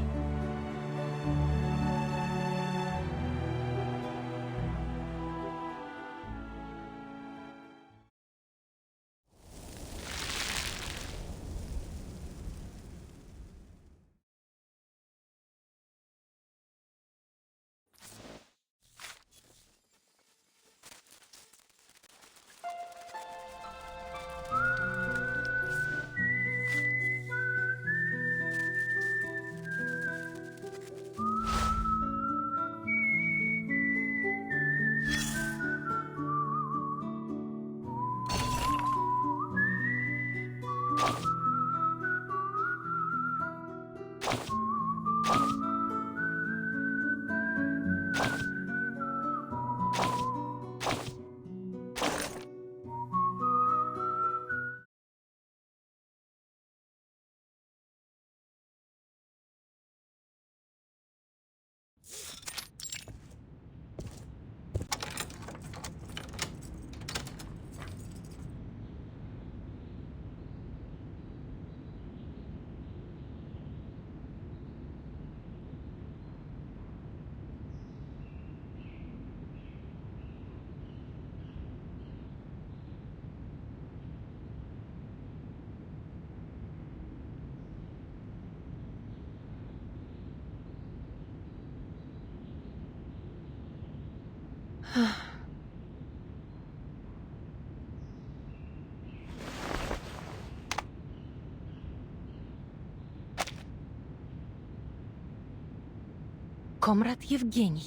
Comrade Yevgeny.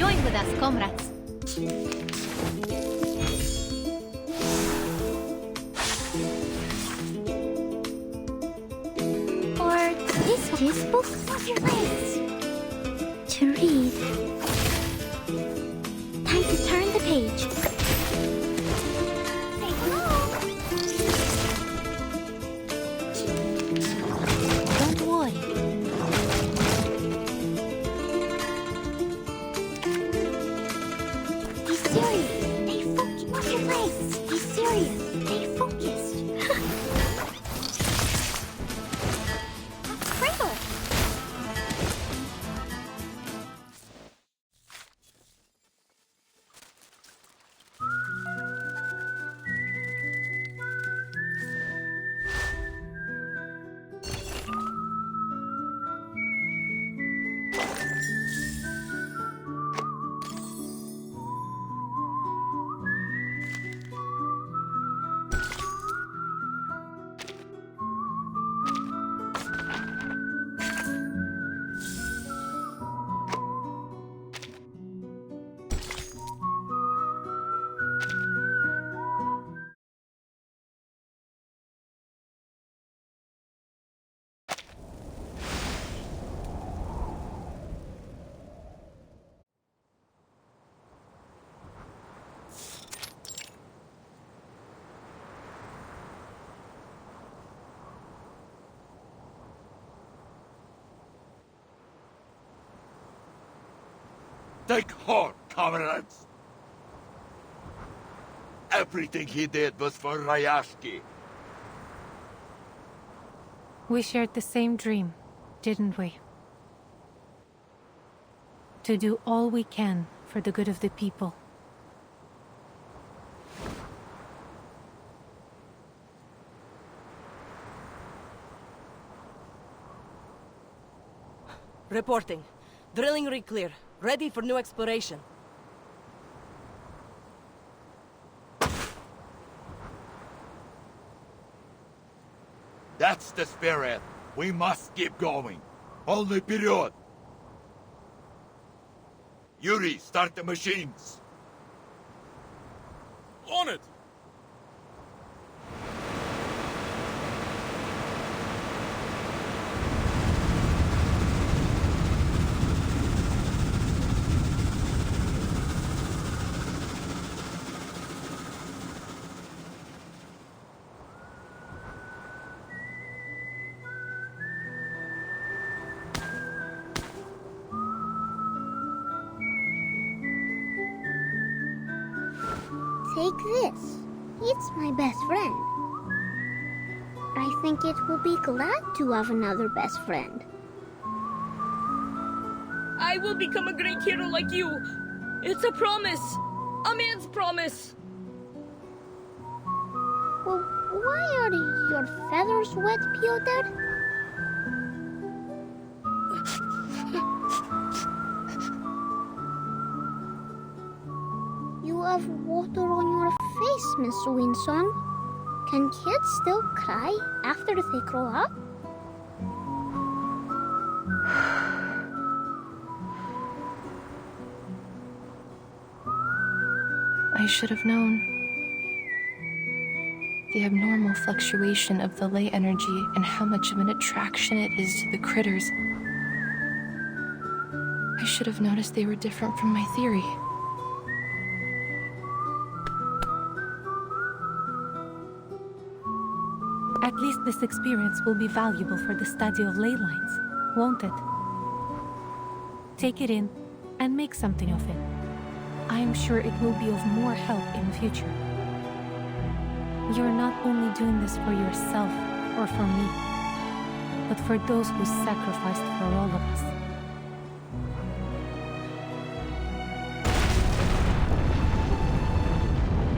Join with us, comrades. Or this book to read. Time to turn the page. Say hello. Don't worry. Be serious. Stay focused. Watch your legs. Be serious. Stay focused. Pringle. Take heart, comrades! Everything he did was for Rayashki. We shared the same dream, didn't we? To do all we can for the good of the people. Reporting. Drilling rig clear. Ready for new exploration. That's the spirit. We must keep going. Only period. Yuri, start the machines. On it! Take this. It's my best friend. I think it will be glad to have another best friend. I will become a great hero like you. It's a promise. A man's promise. Well, why are your feathers wet, Piotr? You have water on your face, Miss Winson. Can kids still cry after they grow up? I should have known. The abnormal fluctuation of the ley energy and how much of an attraction it is to the critters. I should have noticed they were different from my theory. At least this experience will be valuable for the study of ley lines, won't it? Take it in and make something of it. I am sure it will be of more help in the future. You're not only doing this for yourself or for me, but for those who sacrificed for all of us.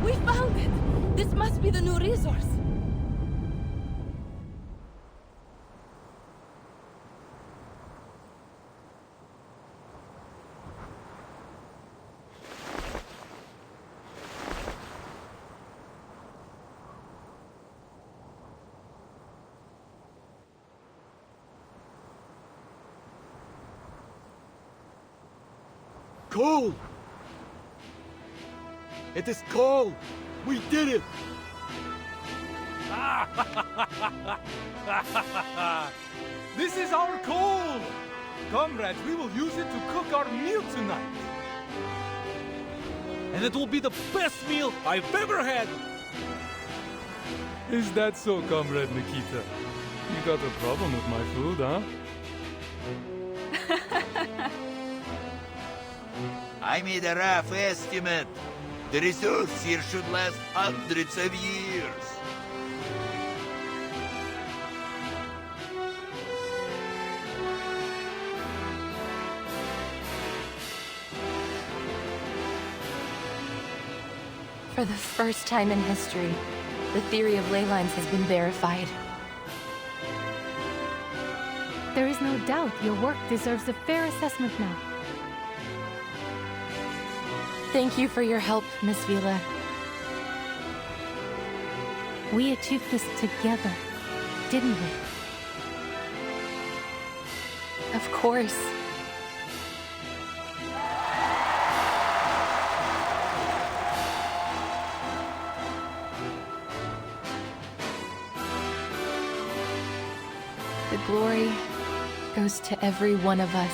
We found it! This must be the new resource. Cole! It is Cole! We did it! This is our coal! Comrades, we will use it to cook our meal tonight. And it will be the best meal I've ever had! Is that so, Comrade Nikita? You got a problem with my food, huh? I made a rough estimate. The resource here should last hundreds of years. For the first time in history, the theory of ley lines has been verified. There is no doubt your work deserves a fair assessment now. Thank you for your help, Miss Vila. We achieved this together, didn't we? Of course. The glory goes to every one of us.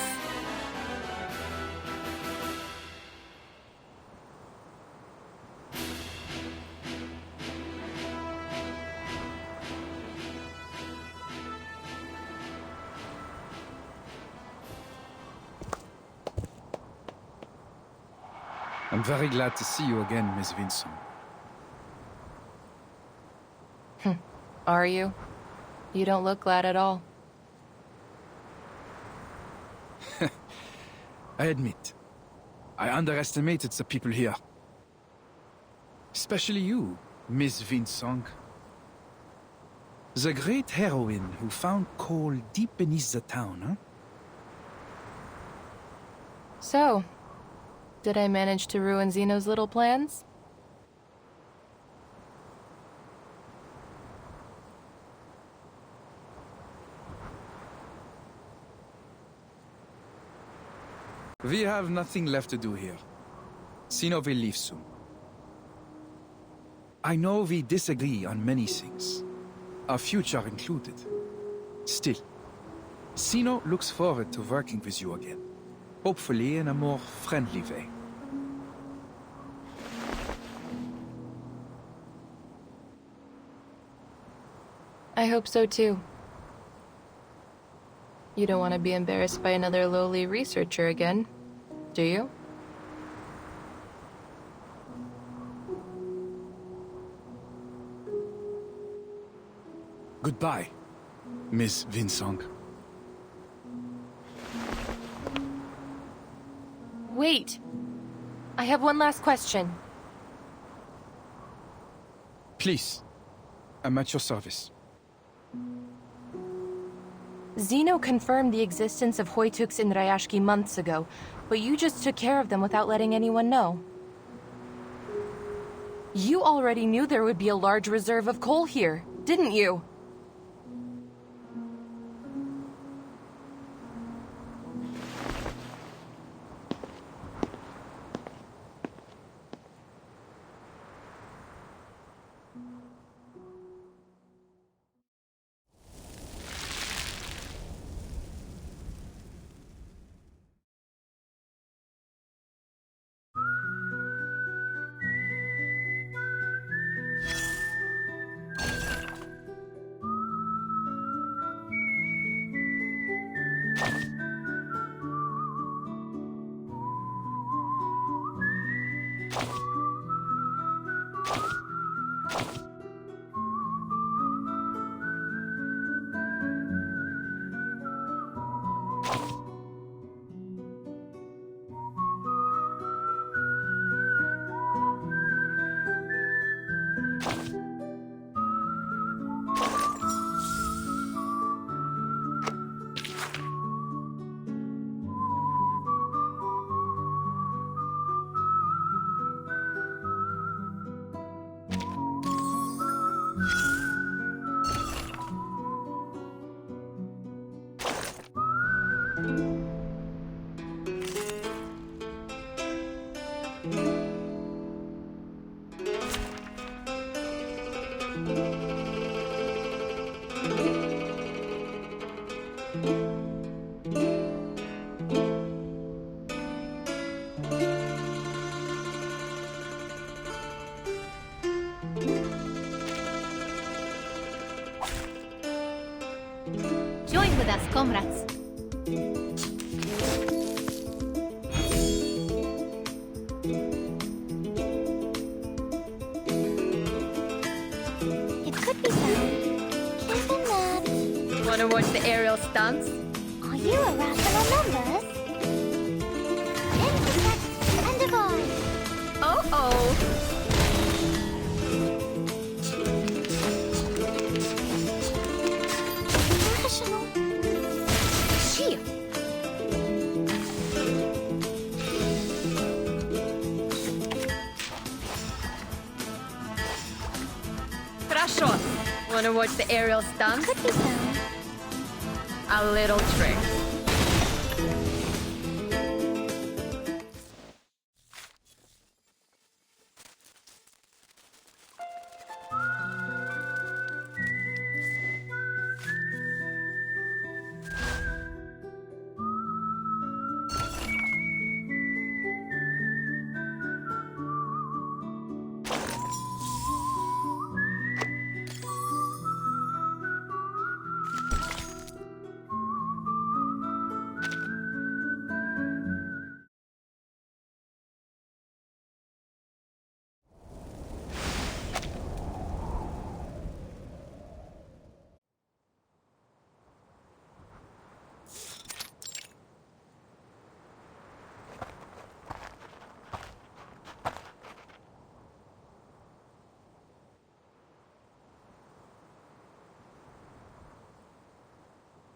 I'm very glad to see you again, Miss Vincent. Are you? You don't look glad at all. I admit, I underestimated the people here. Especially you, Miss Vincent. The great heroine who found coal deep beneath the town, huh? So, did I manage to ruin Zeno's little plans? We have nothing left to do here. Zeno will leave soon. I know we disagree on many things, our future included. Still, Zeno looks forward to working with you again. Hopefully in a more friendly way. I hope so too. You don't want to be embarrassed by another lowly researcher again, do you? Goodbye, Miss Vincent. Wait! I have one last question. Please, I'm at your service. Zeno confirmed the existence of Hoytuks in Rayashki months ago, but you just took care of them without letting anyone know. You already knew there would be a large reserve of coal here, didn't you? us, comrades. It could be found. Isn't that? Wanna watch the aerial stunts? Are you a rational numbers? Intersect and divide. Oh. Rational. Shield. Хорошо. Wanna watch the aerial stunts? Could be found. A little trick.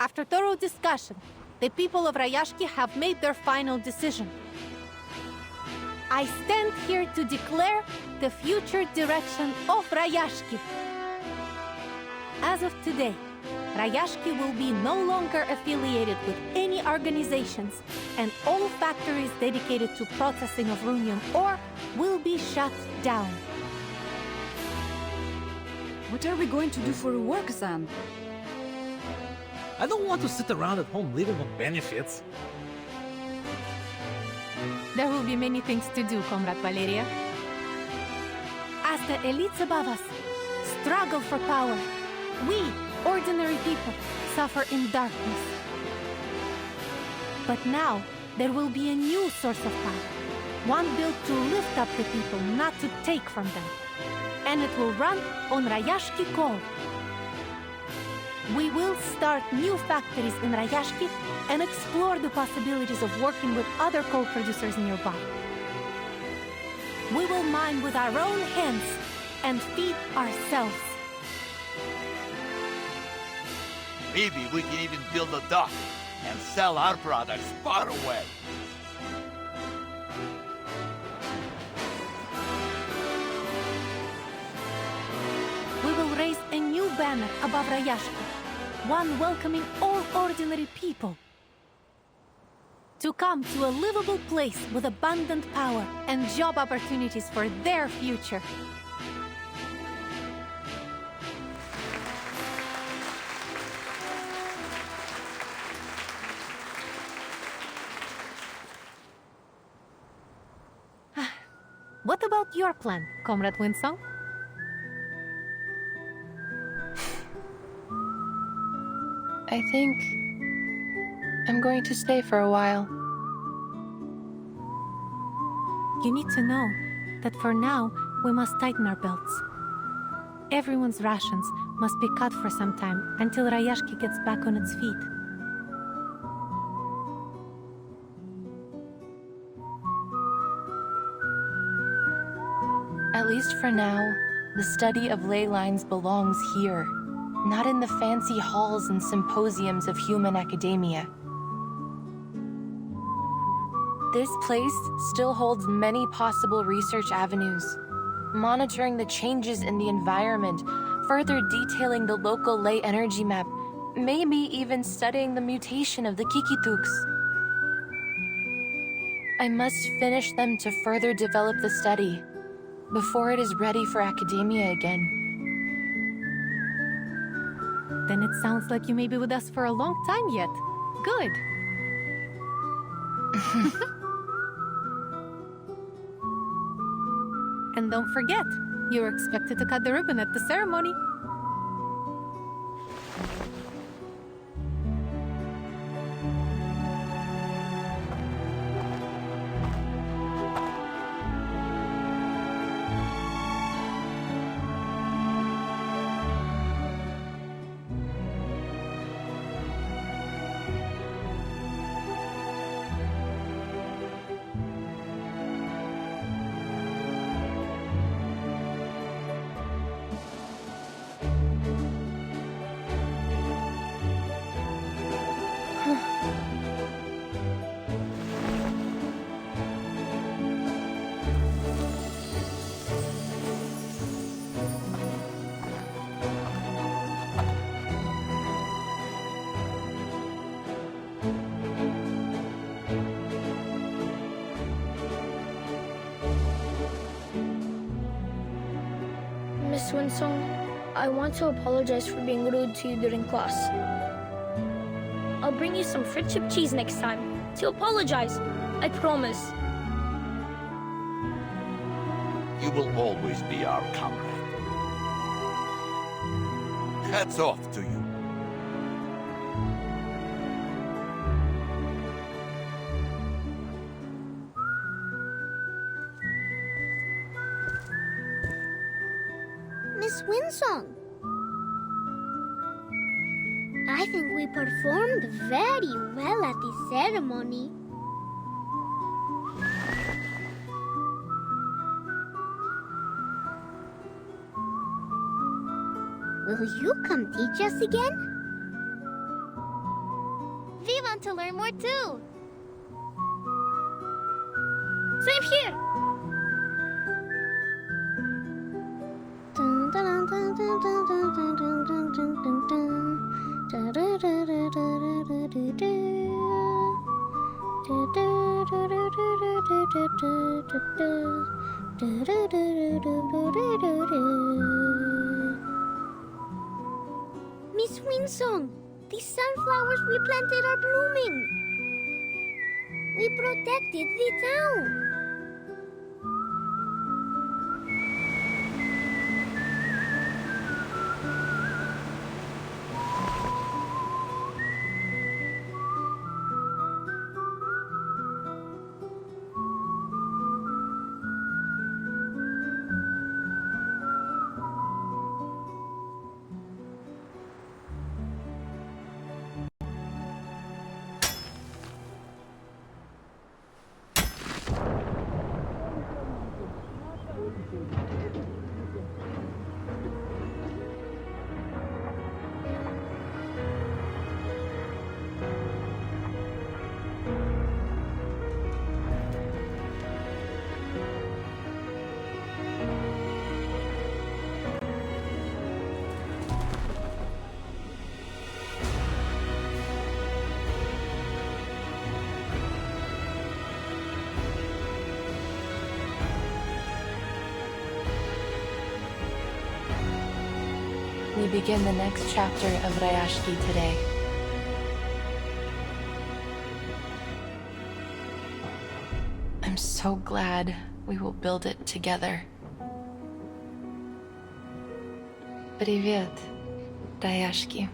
After thorough discussion, the people of Rayashki have made their final decision. I stand here to declare the future direction of Rayashki. As of today, Rayashki will be no longer affiliated with any organizations, and all factories dedicated to processing of runium ore will be shut down. What are we going to do for work, Sam? I don't want to sit around at home living on benefits. There will be many things to do, Comrade Valeria. As the elites above us struggle for power, we, ordinary people, suffer in darkness. But now, there will be a new source of power, one built to lift up the people, not to take from them. And it will run on Rayashki coal. We will start new factories in Rayashki and explore the possibilities of working with other coal producers nearby. We will mine with our own hands and feed ourselves. Maybe we can even build a dock and sell our products far away. We will raise a new banner above Rayashki, one welcoming all ordinary people to come to a livable place with abundant power and job opportunities for their future. What about your plan, Comrade Winsong? I think I'm going to stay for a while. You need to know that for now, we must tighten our belts. Everyone's rations must be cut for some time until Rayashki gets back on its feet. At least for now, the study of ley lines belongs here, not in the fancy halls and symposiums of human academia. This place still holds many possible research avenues, monitoring the changes in the environment, further detailing the local ley energy map, maybe even studying the mutation of the Kikituks. I must finish them to further develop the study before it is ready for academia again. Then it sounds like you may be with us for a long time yet. Good. And don't forget, you're expected to cut the ribbon at the ceremony. Winsong, I want to apologize for being rude to you during class. I'll bring you some friendship cheese next time to apologize. I promise. You will always be our comrade. Hats off to you. Miss Winsong. I think we performed very well at the ceremony. Will you come teach us again? We want to learn more too. Same here. Miss Winsong, the sunflowers we planted are blooming. We protected the town. We begin the next chapter of Rayashki today. I'm so glad we will build it together. Привет, Rayashki.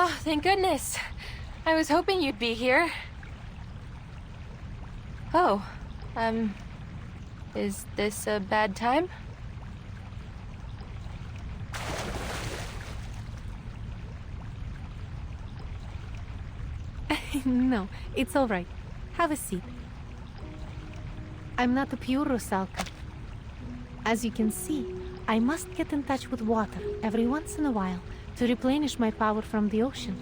Oh, thank goodness. I was hoping you'd be here. Oh, is this a bad time? No, it's all right. Have a seat. I'm not a pure Rusalka. As you can see, I must get in touch with water every once in a while to replenish my power from the ocean.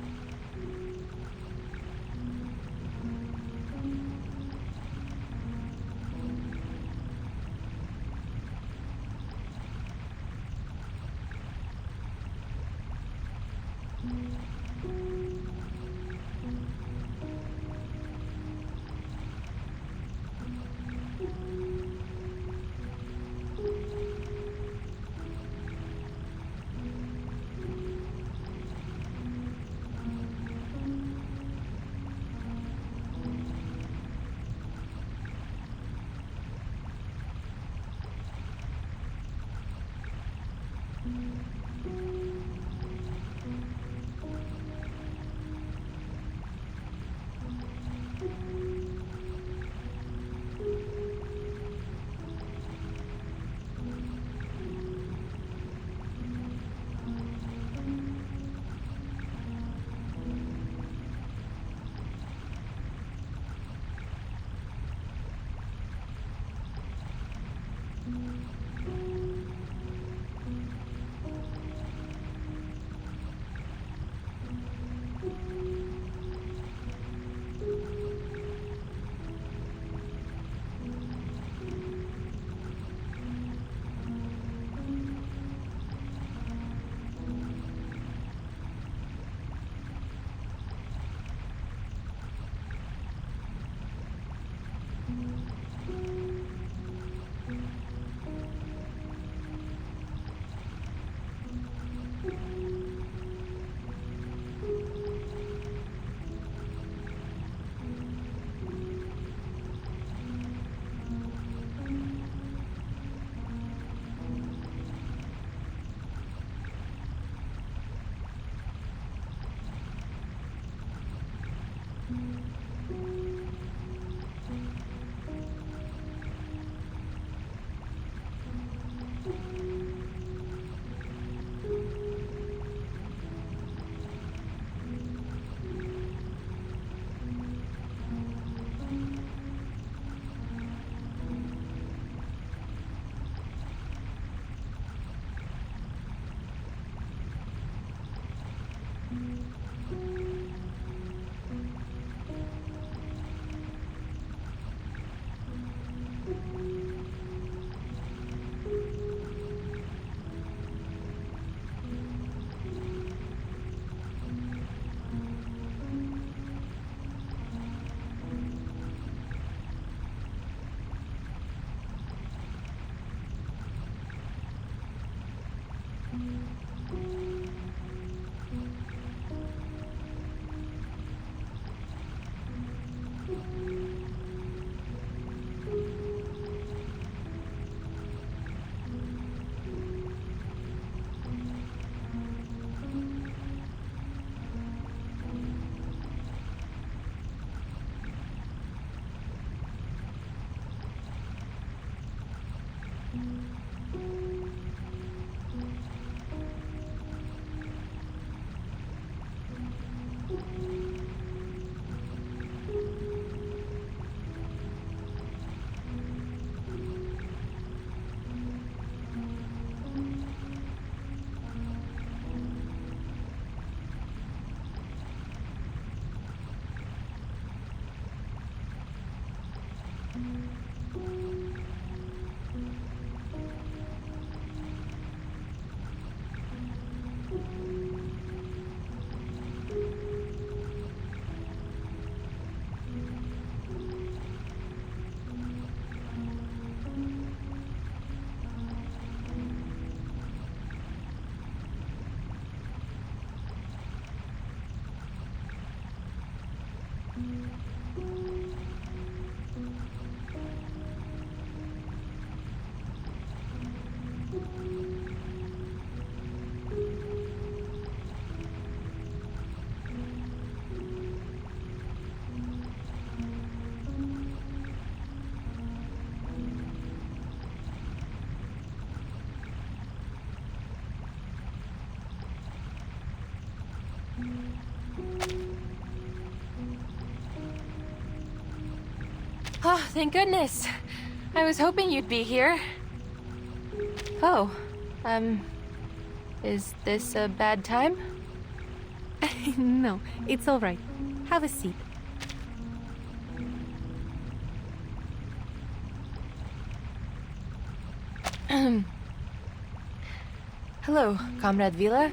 Oh, thank goodness. I was hoping you'd be here. Oh, is this a bad time? No, it's all right. Have a seat. Hello, Comrade Vila.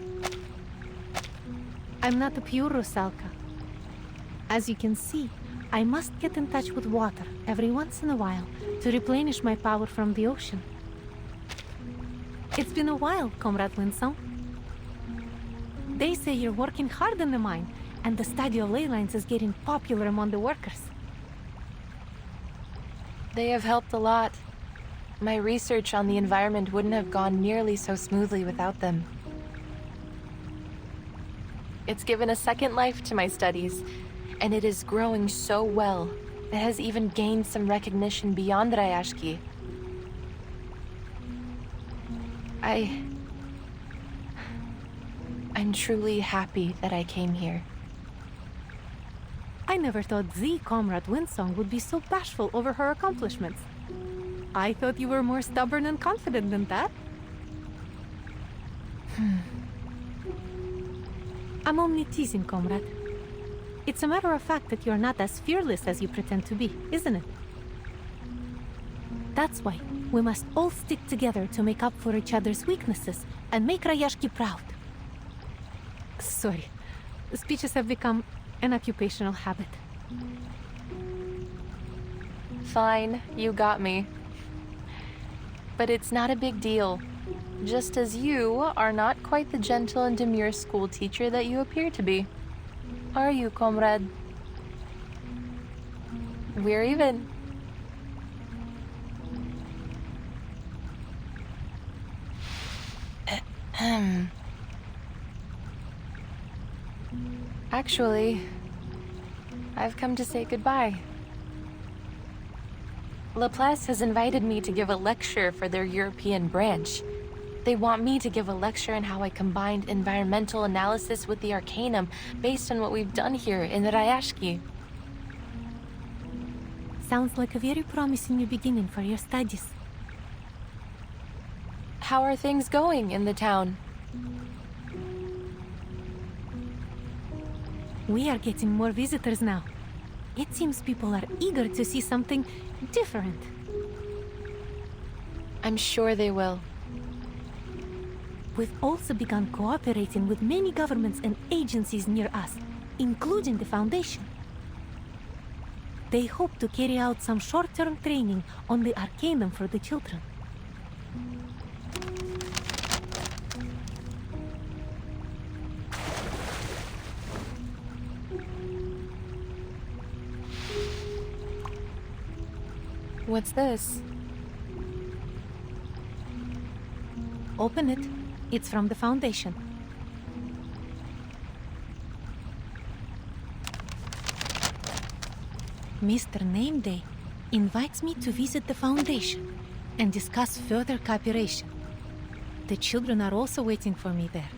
I'm not a pure Rusalka. As you can see, I must get in touch with water every once in a while to replenish my power from the ocean. It's been a while, Comrade Winsome. They say you're working hard in the mine, and the study of ley lines is getting popular among the workers. They have helped a lot. My research on the environment wouldn't have gone nearly so smoothly without them. It's given a second life to my studies, and it is growing so well. It has even gained some recognition beyond Rayashki. I'm truly happy that I came here. I never thought the Comrade Winsong would be so bashful over her accomplishments. I thought you were more stubborn and confident than that. I'm only teasing, Comrade. It's a matter of fact that you're not as fearless as you pretend to be, isn't it? That's why we must all stick together to make up for each other's weaknesses and make Rayashki proud. Sorry, speeches have become an occupational habit. Fine, you got me. But it's not a big deal. Just as you are not quite the gentle and demure school teacher that you appear to be. Are you, comrade? We're even. Actually, I've come to say goodbye. Laplace has invited me to give a lecture for their European branch. They want me to give a lecture on how I combined environmental analysis with the Arcanum based on what we've done here in the Rayashki. Sounds like a very promising new beginning for your studies. How are things going in the town? We are getting more visitors now. It seems people are eager to see something different. I'm sure they will. We've also begun cooperating with many governments and agencies near us, including the Foundation. They hope to carry out some short-term training on the Arcanum for the children. What's this? Open it. It's from the Foundation. Mr. Nameday invites me to visit the Foundation and discuss further cooperation. The children are also waiting for me there.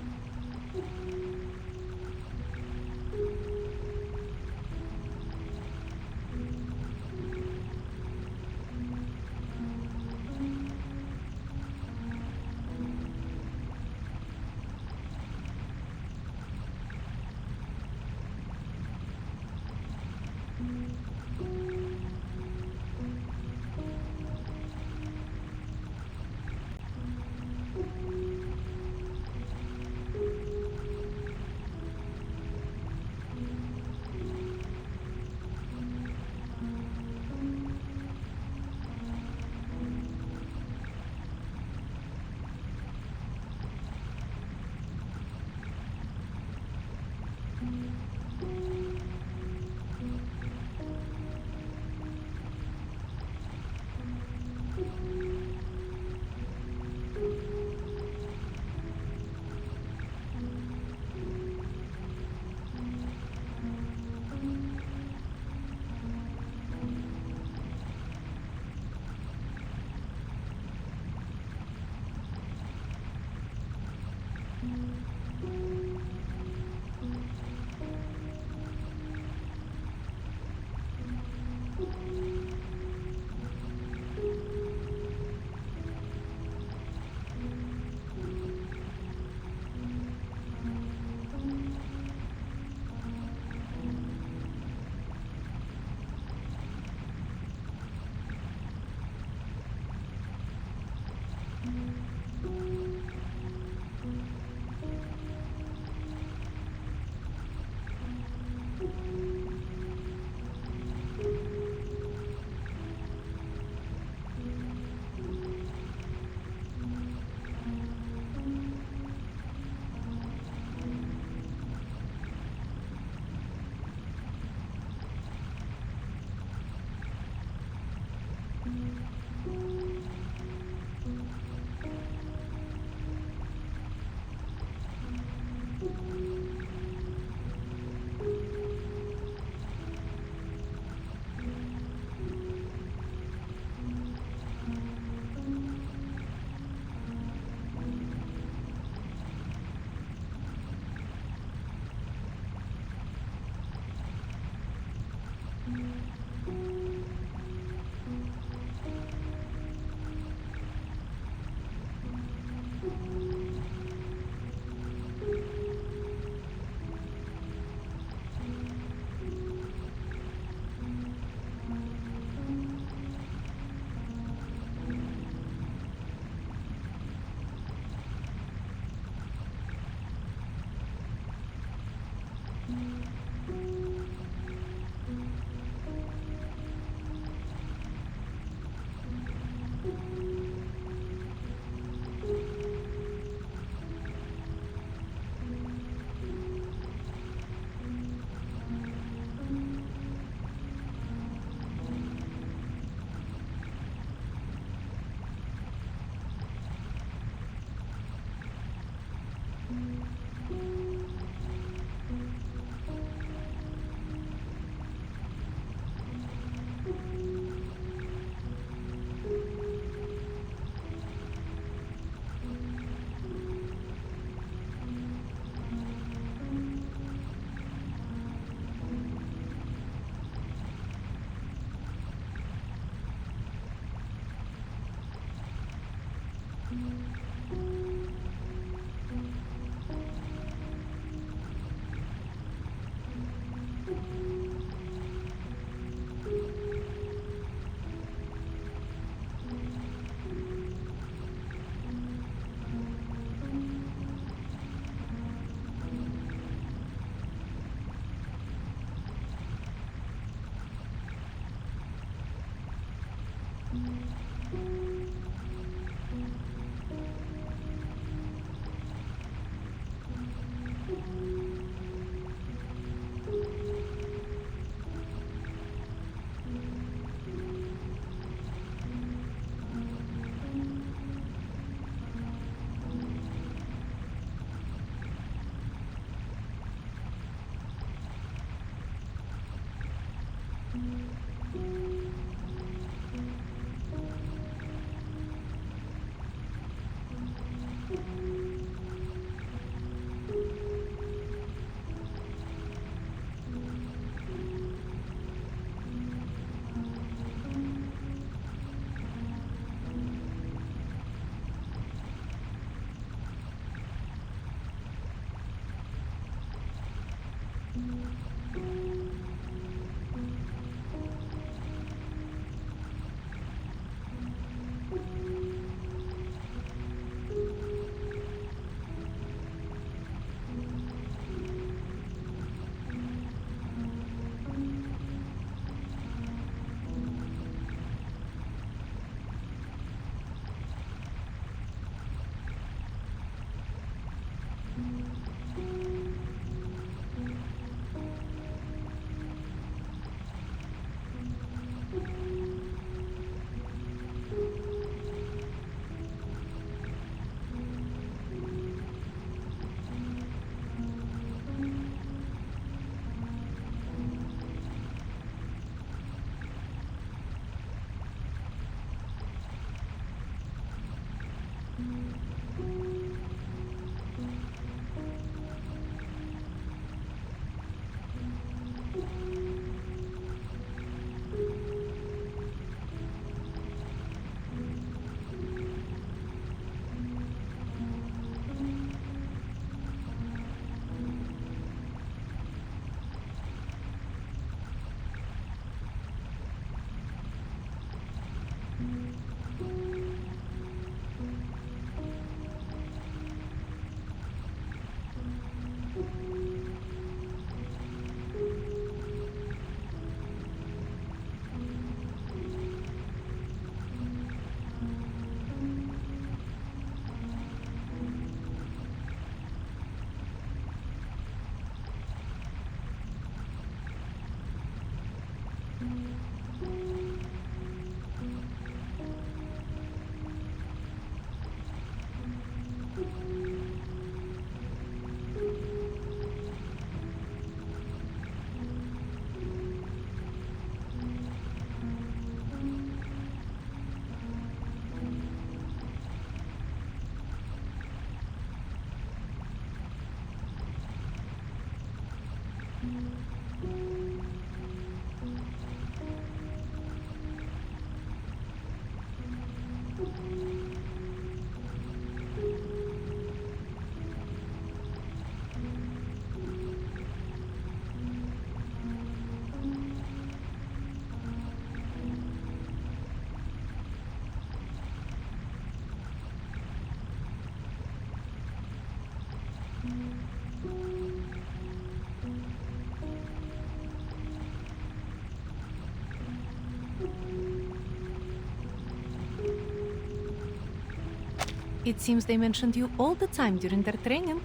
It seems they mentioned you all the time during their training.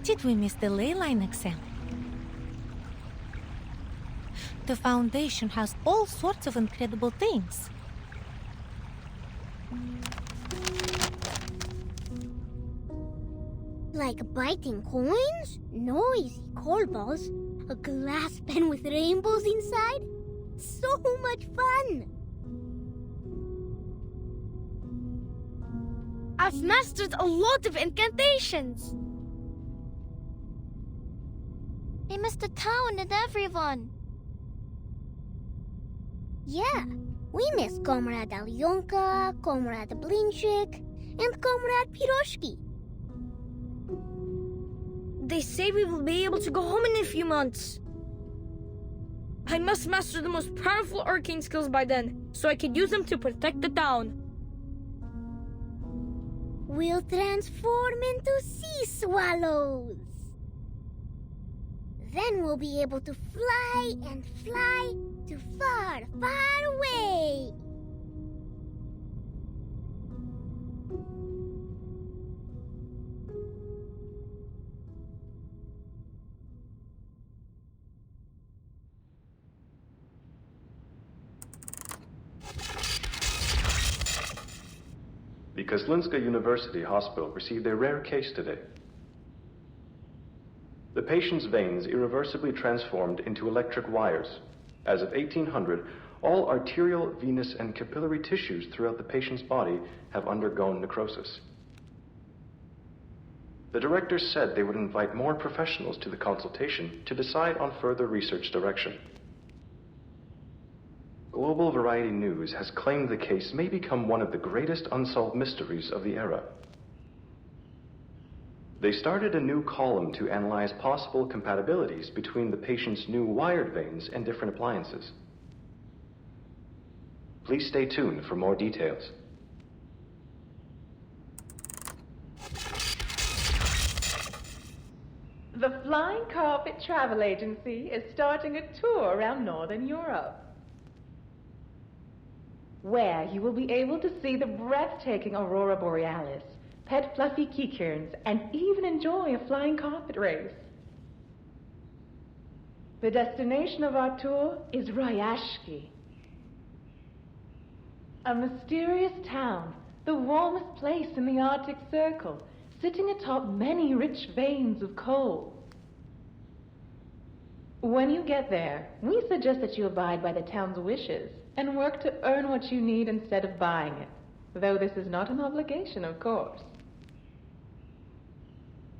Did we miss the ley line exam? The Foundation has all sorts of incredible things. Like biting coins, noisy coal balls, a glass pen with rainbows inside. So much fun! I've mastered a lot of incantations. They missed the town and everyone. Yeah, we miss Comrade Alyonka, Comrade Blinchik, and Comrade Piroshki. They say we will be able to go home in a few months. I must master the most powerful arcane skills by then, so I can use them to protect the town. We'll transform into sea swallows. Then we'll be able to fly and fly to far, far away. The Kozlinska University Hospital received a rare case today. The patient's veins irreversibly transformed into electric wires. As of 1800, all arterial, venous, and capillary tissues throughout the patient's body have undergone necrosis. The directors said they would invite more professionals to the consultation to decide on further research direction. Global Variety News has claimed the case may become one of the greatest unsolved mysteries of the era. They started a new column to analyze possible compatibilities between the patient's new wired veins and different appliances. Please stay tuned for more details. The Flying Carpet Travel Agency is starting a tour around Northern Europe, where you will be able to see the breathtaking Aurora Borealis, pet fluffy keycairns, and even enjoy a flying carpet race. The destination of our tour is Ryashki, a mysterious town, the warmest place in the Arctic Circle, sitting atop many rich veins of coal. When you get there, we suggest that you abide by the town's wishes and work to earn what you need instead of buying it, though this is not an obligation, of course.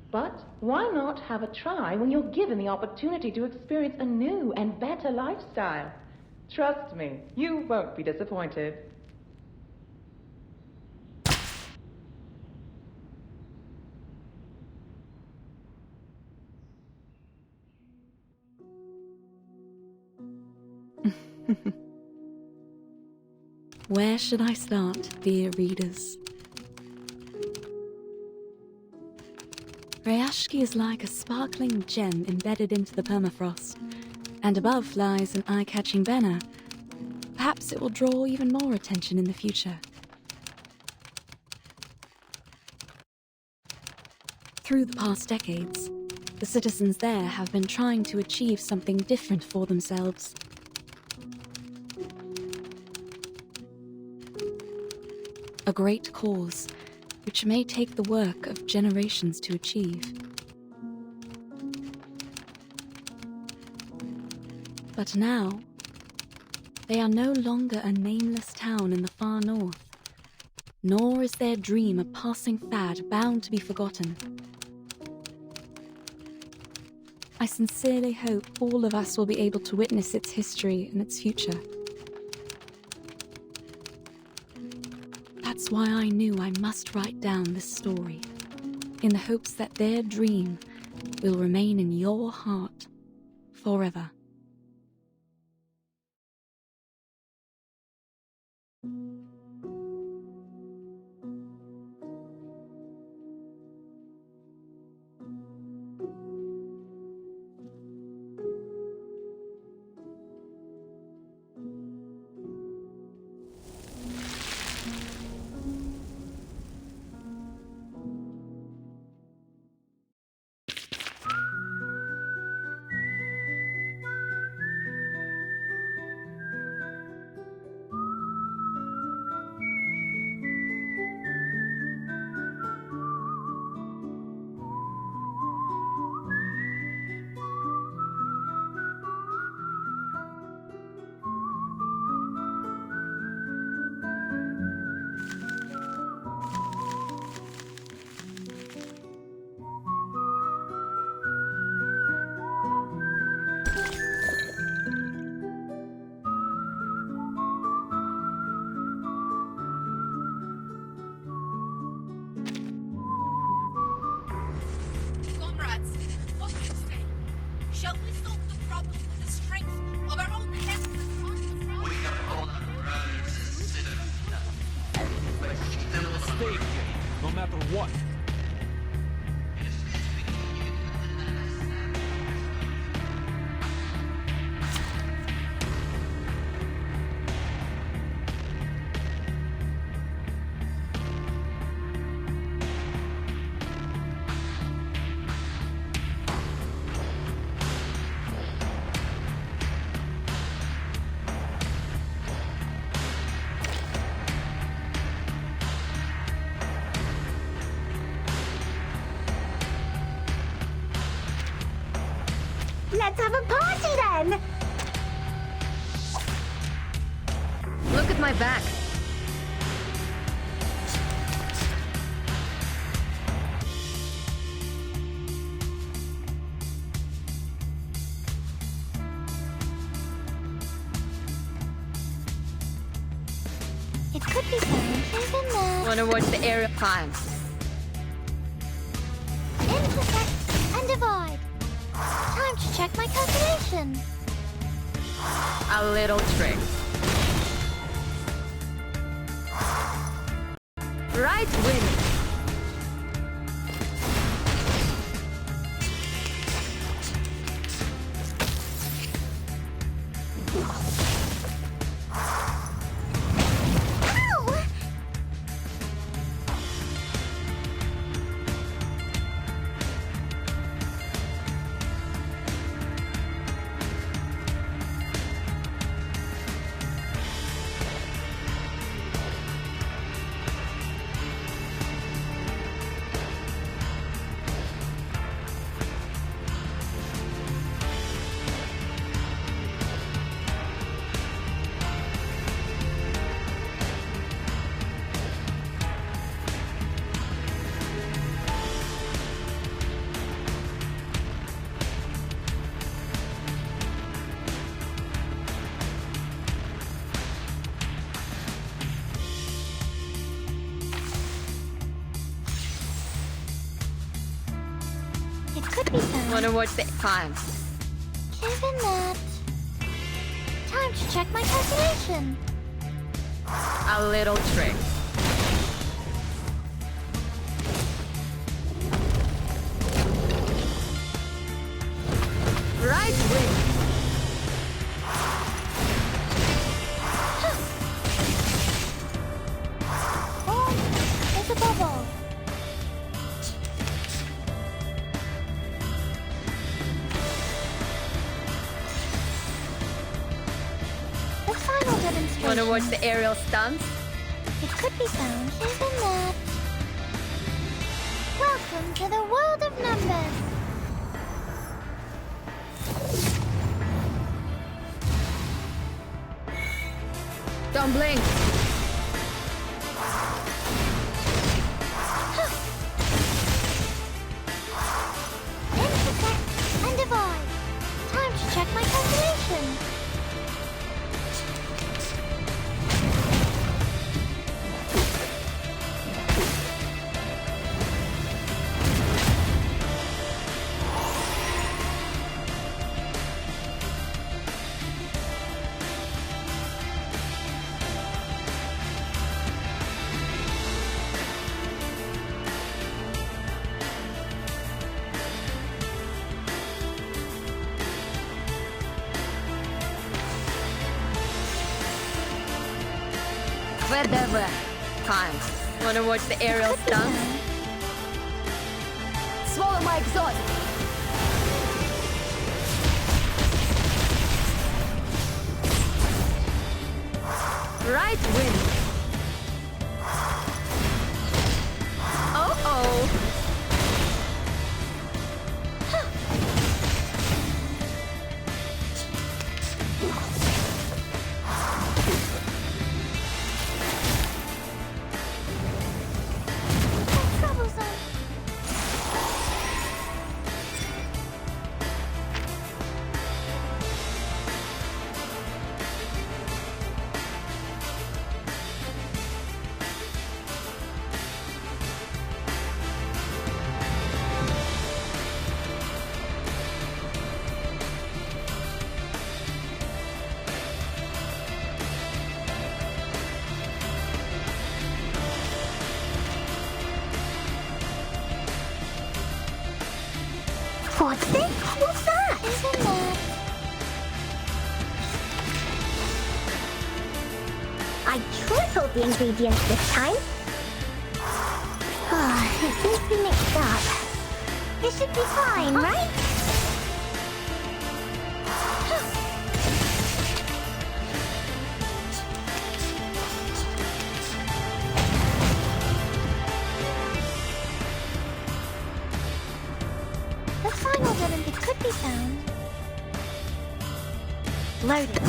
But why not have a try when you're given the opportunity to experience a new and better lifestyle? Trust me, you won't be disappointed. Where should I start, dear readers? Ryashki is like a sparkling gem embedded into the permafrost, and above lies an eye-catching banner. Perhaps it will draw even more attention in the future. Through the past decades, the citizens there have been trying to achieve something different for themselves. A great cause, which may take the work of generations to achieve. But now, they are no longer a nameless town in the far north, nor is their dream a passing fad bound to be forgotten. I sincerely hope all of us will be able to witness its history and its future. That's why I knew I must write down this story, in the hopes that their dream will remain in your heart forever. Comrades, what do you say? Shall we solve the problem with the strength of our own hands and arms? We have all our brothers and sisters now. But still Stay here, no matter what. Let's have a party then! Look at my back. It could be found even there. Wanna watch the aerial climb? Intersect and divide. Time to check my calculation. A little trick. Right win. It could be found. Wanna watch the climb? Given that. Time to check my calculation. A little trick. Right win. Oh, there's a bubble. The final demonstration. Wanna watch the aerial stunts? It could be found even that. Welcome to the world of numbers. Don't blink. Intersect and divide. Time to check my calculation. Whatever. Time. Wanna watch the aerial stunts? Swallow my exhaust. Right win. Oh. Troublesome. What's this? What's that? Isn't that? I tripled the ingredients this time. It seems to be mixed up. This should be fine, right? The final demonstration could be found. Loaded.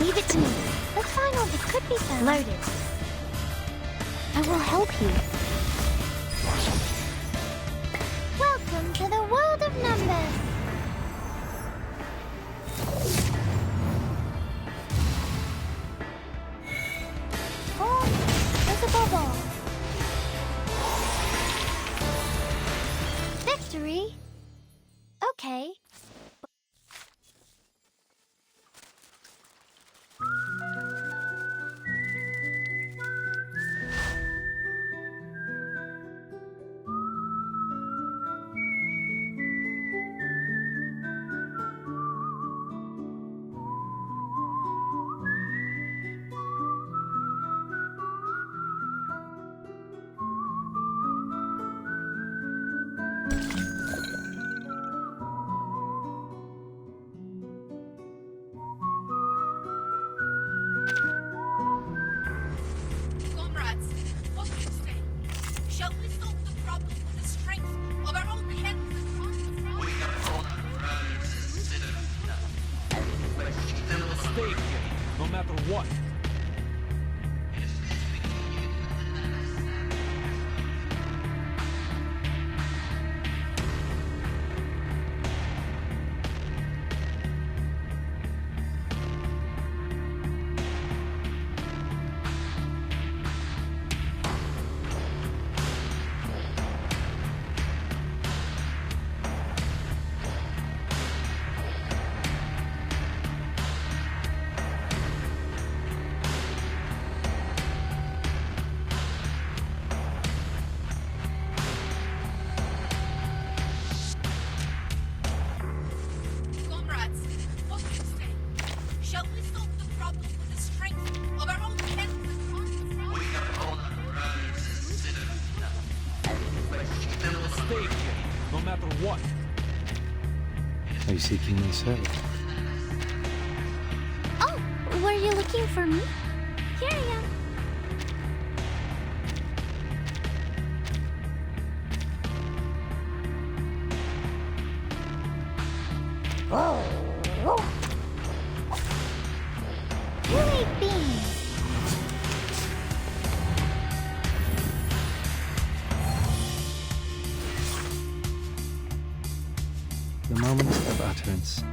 Leave it to me. The final it could be found. Loaded. I will help you. Welcome to the world of numbers. Oh, there's a bubble. Victory? Okay. Comrades, what do you say? Shall we solve the problem with the strength of our own hands and arms? Stay here, no matter what. Comrades, what do you say? Shall we solve the problem with the strength of our own hands and arms? Stay here, no matter what. Are you seeking my service? Oh, were you looking for me? Here I am. Really beans. The moment of utterance.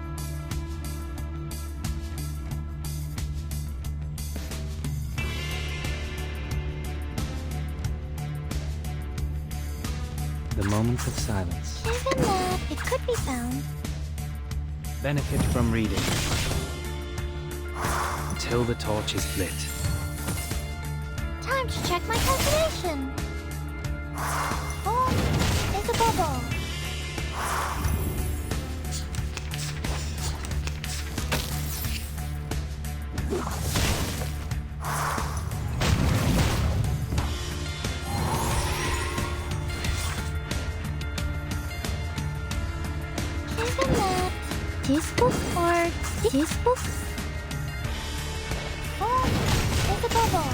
The moment of silence. Isn't that it could be found? Benefit from reading. Until the torch is lit. Time to check my calculation. Oh, it's a bubble. Isn't that this book or this book? Oh, it's a bubble.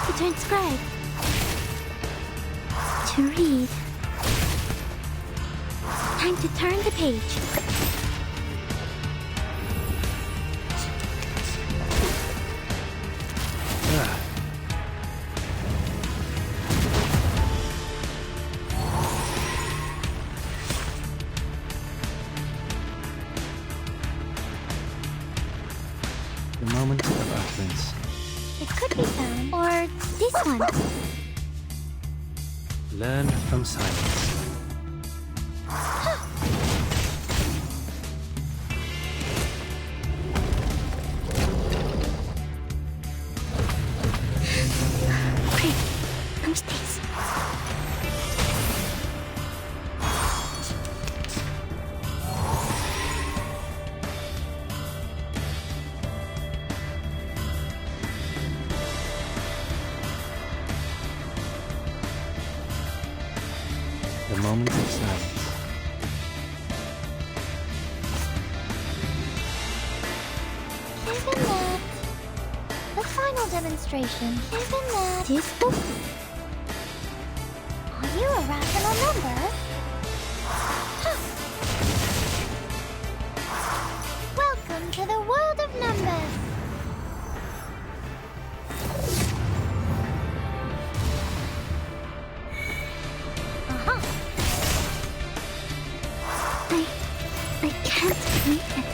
It turns scribe. To read. Time to turn the page. Ah. The moment of utterance. It could be found. Or this one. Learn from silence. Great. No mistakes. The moment of silence. Isn't that the final demonstration? Isn't that this book? Are you a rational number? Huh. can't believe it.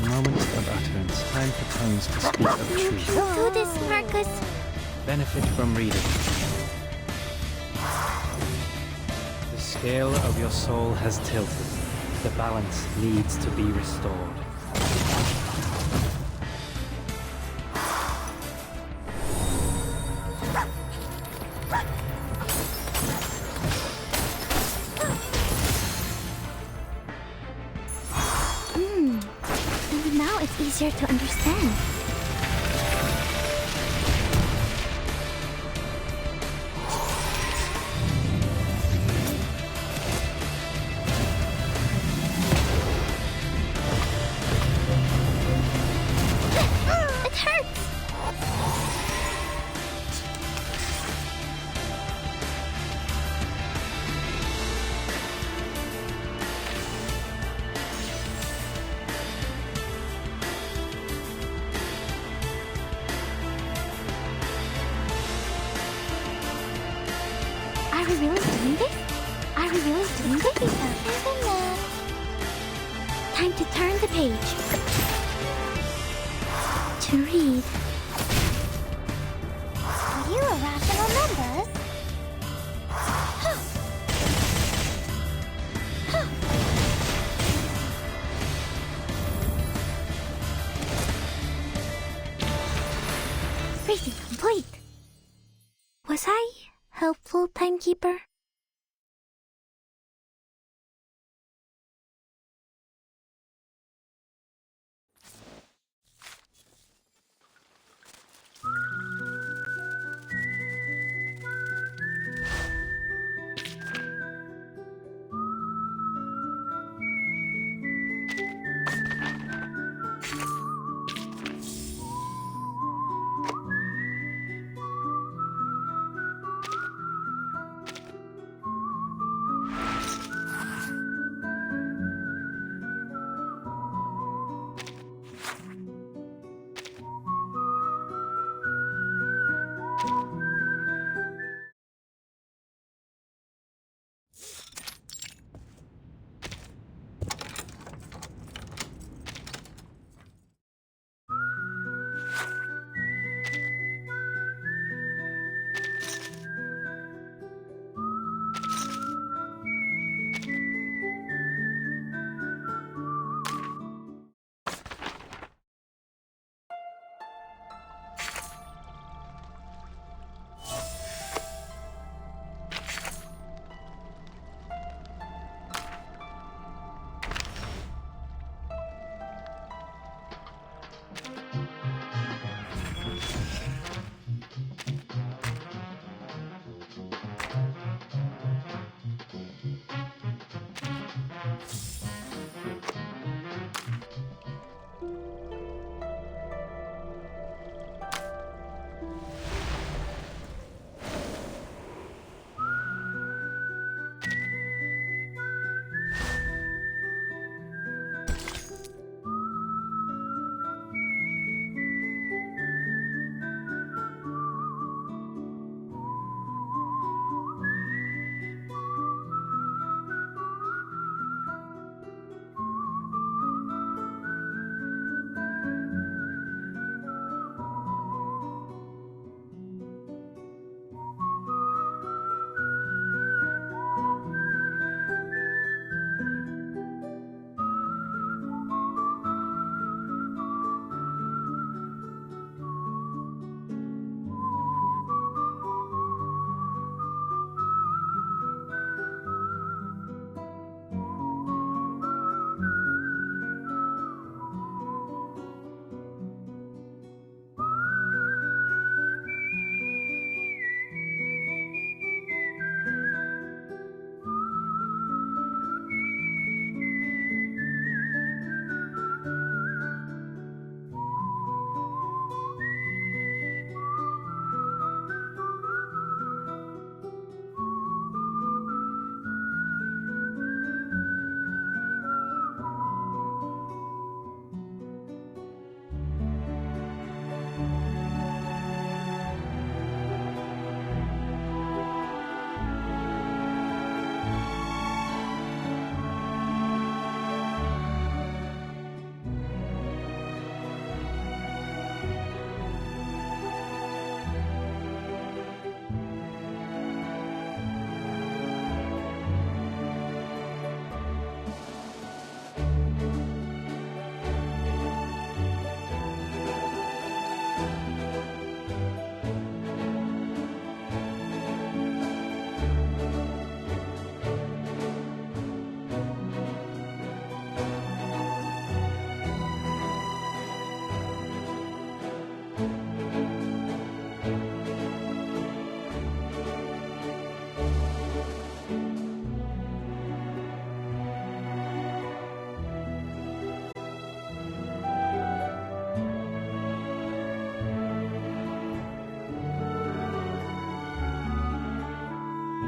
The moment of utterance. Time for tongues to speak of truth. Don't do this, Marcus. Benefit from reading. The scale of your soul has tilted. The balance needs to be restored. And now it's easier to understand. It hurts! Are we really doing this? Are we really doing this? Isn't that? Time to turn the page. To read. Are you irrational numbers? Huh. Huh. Reading complete. Was I helpful, Timekeeper?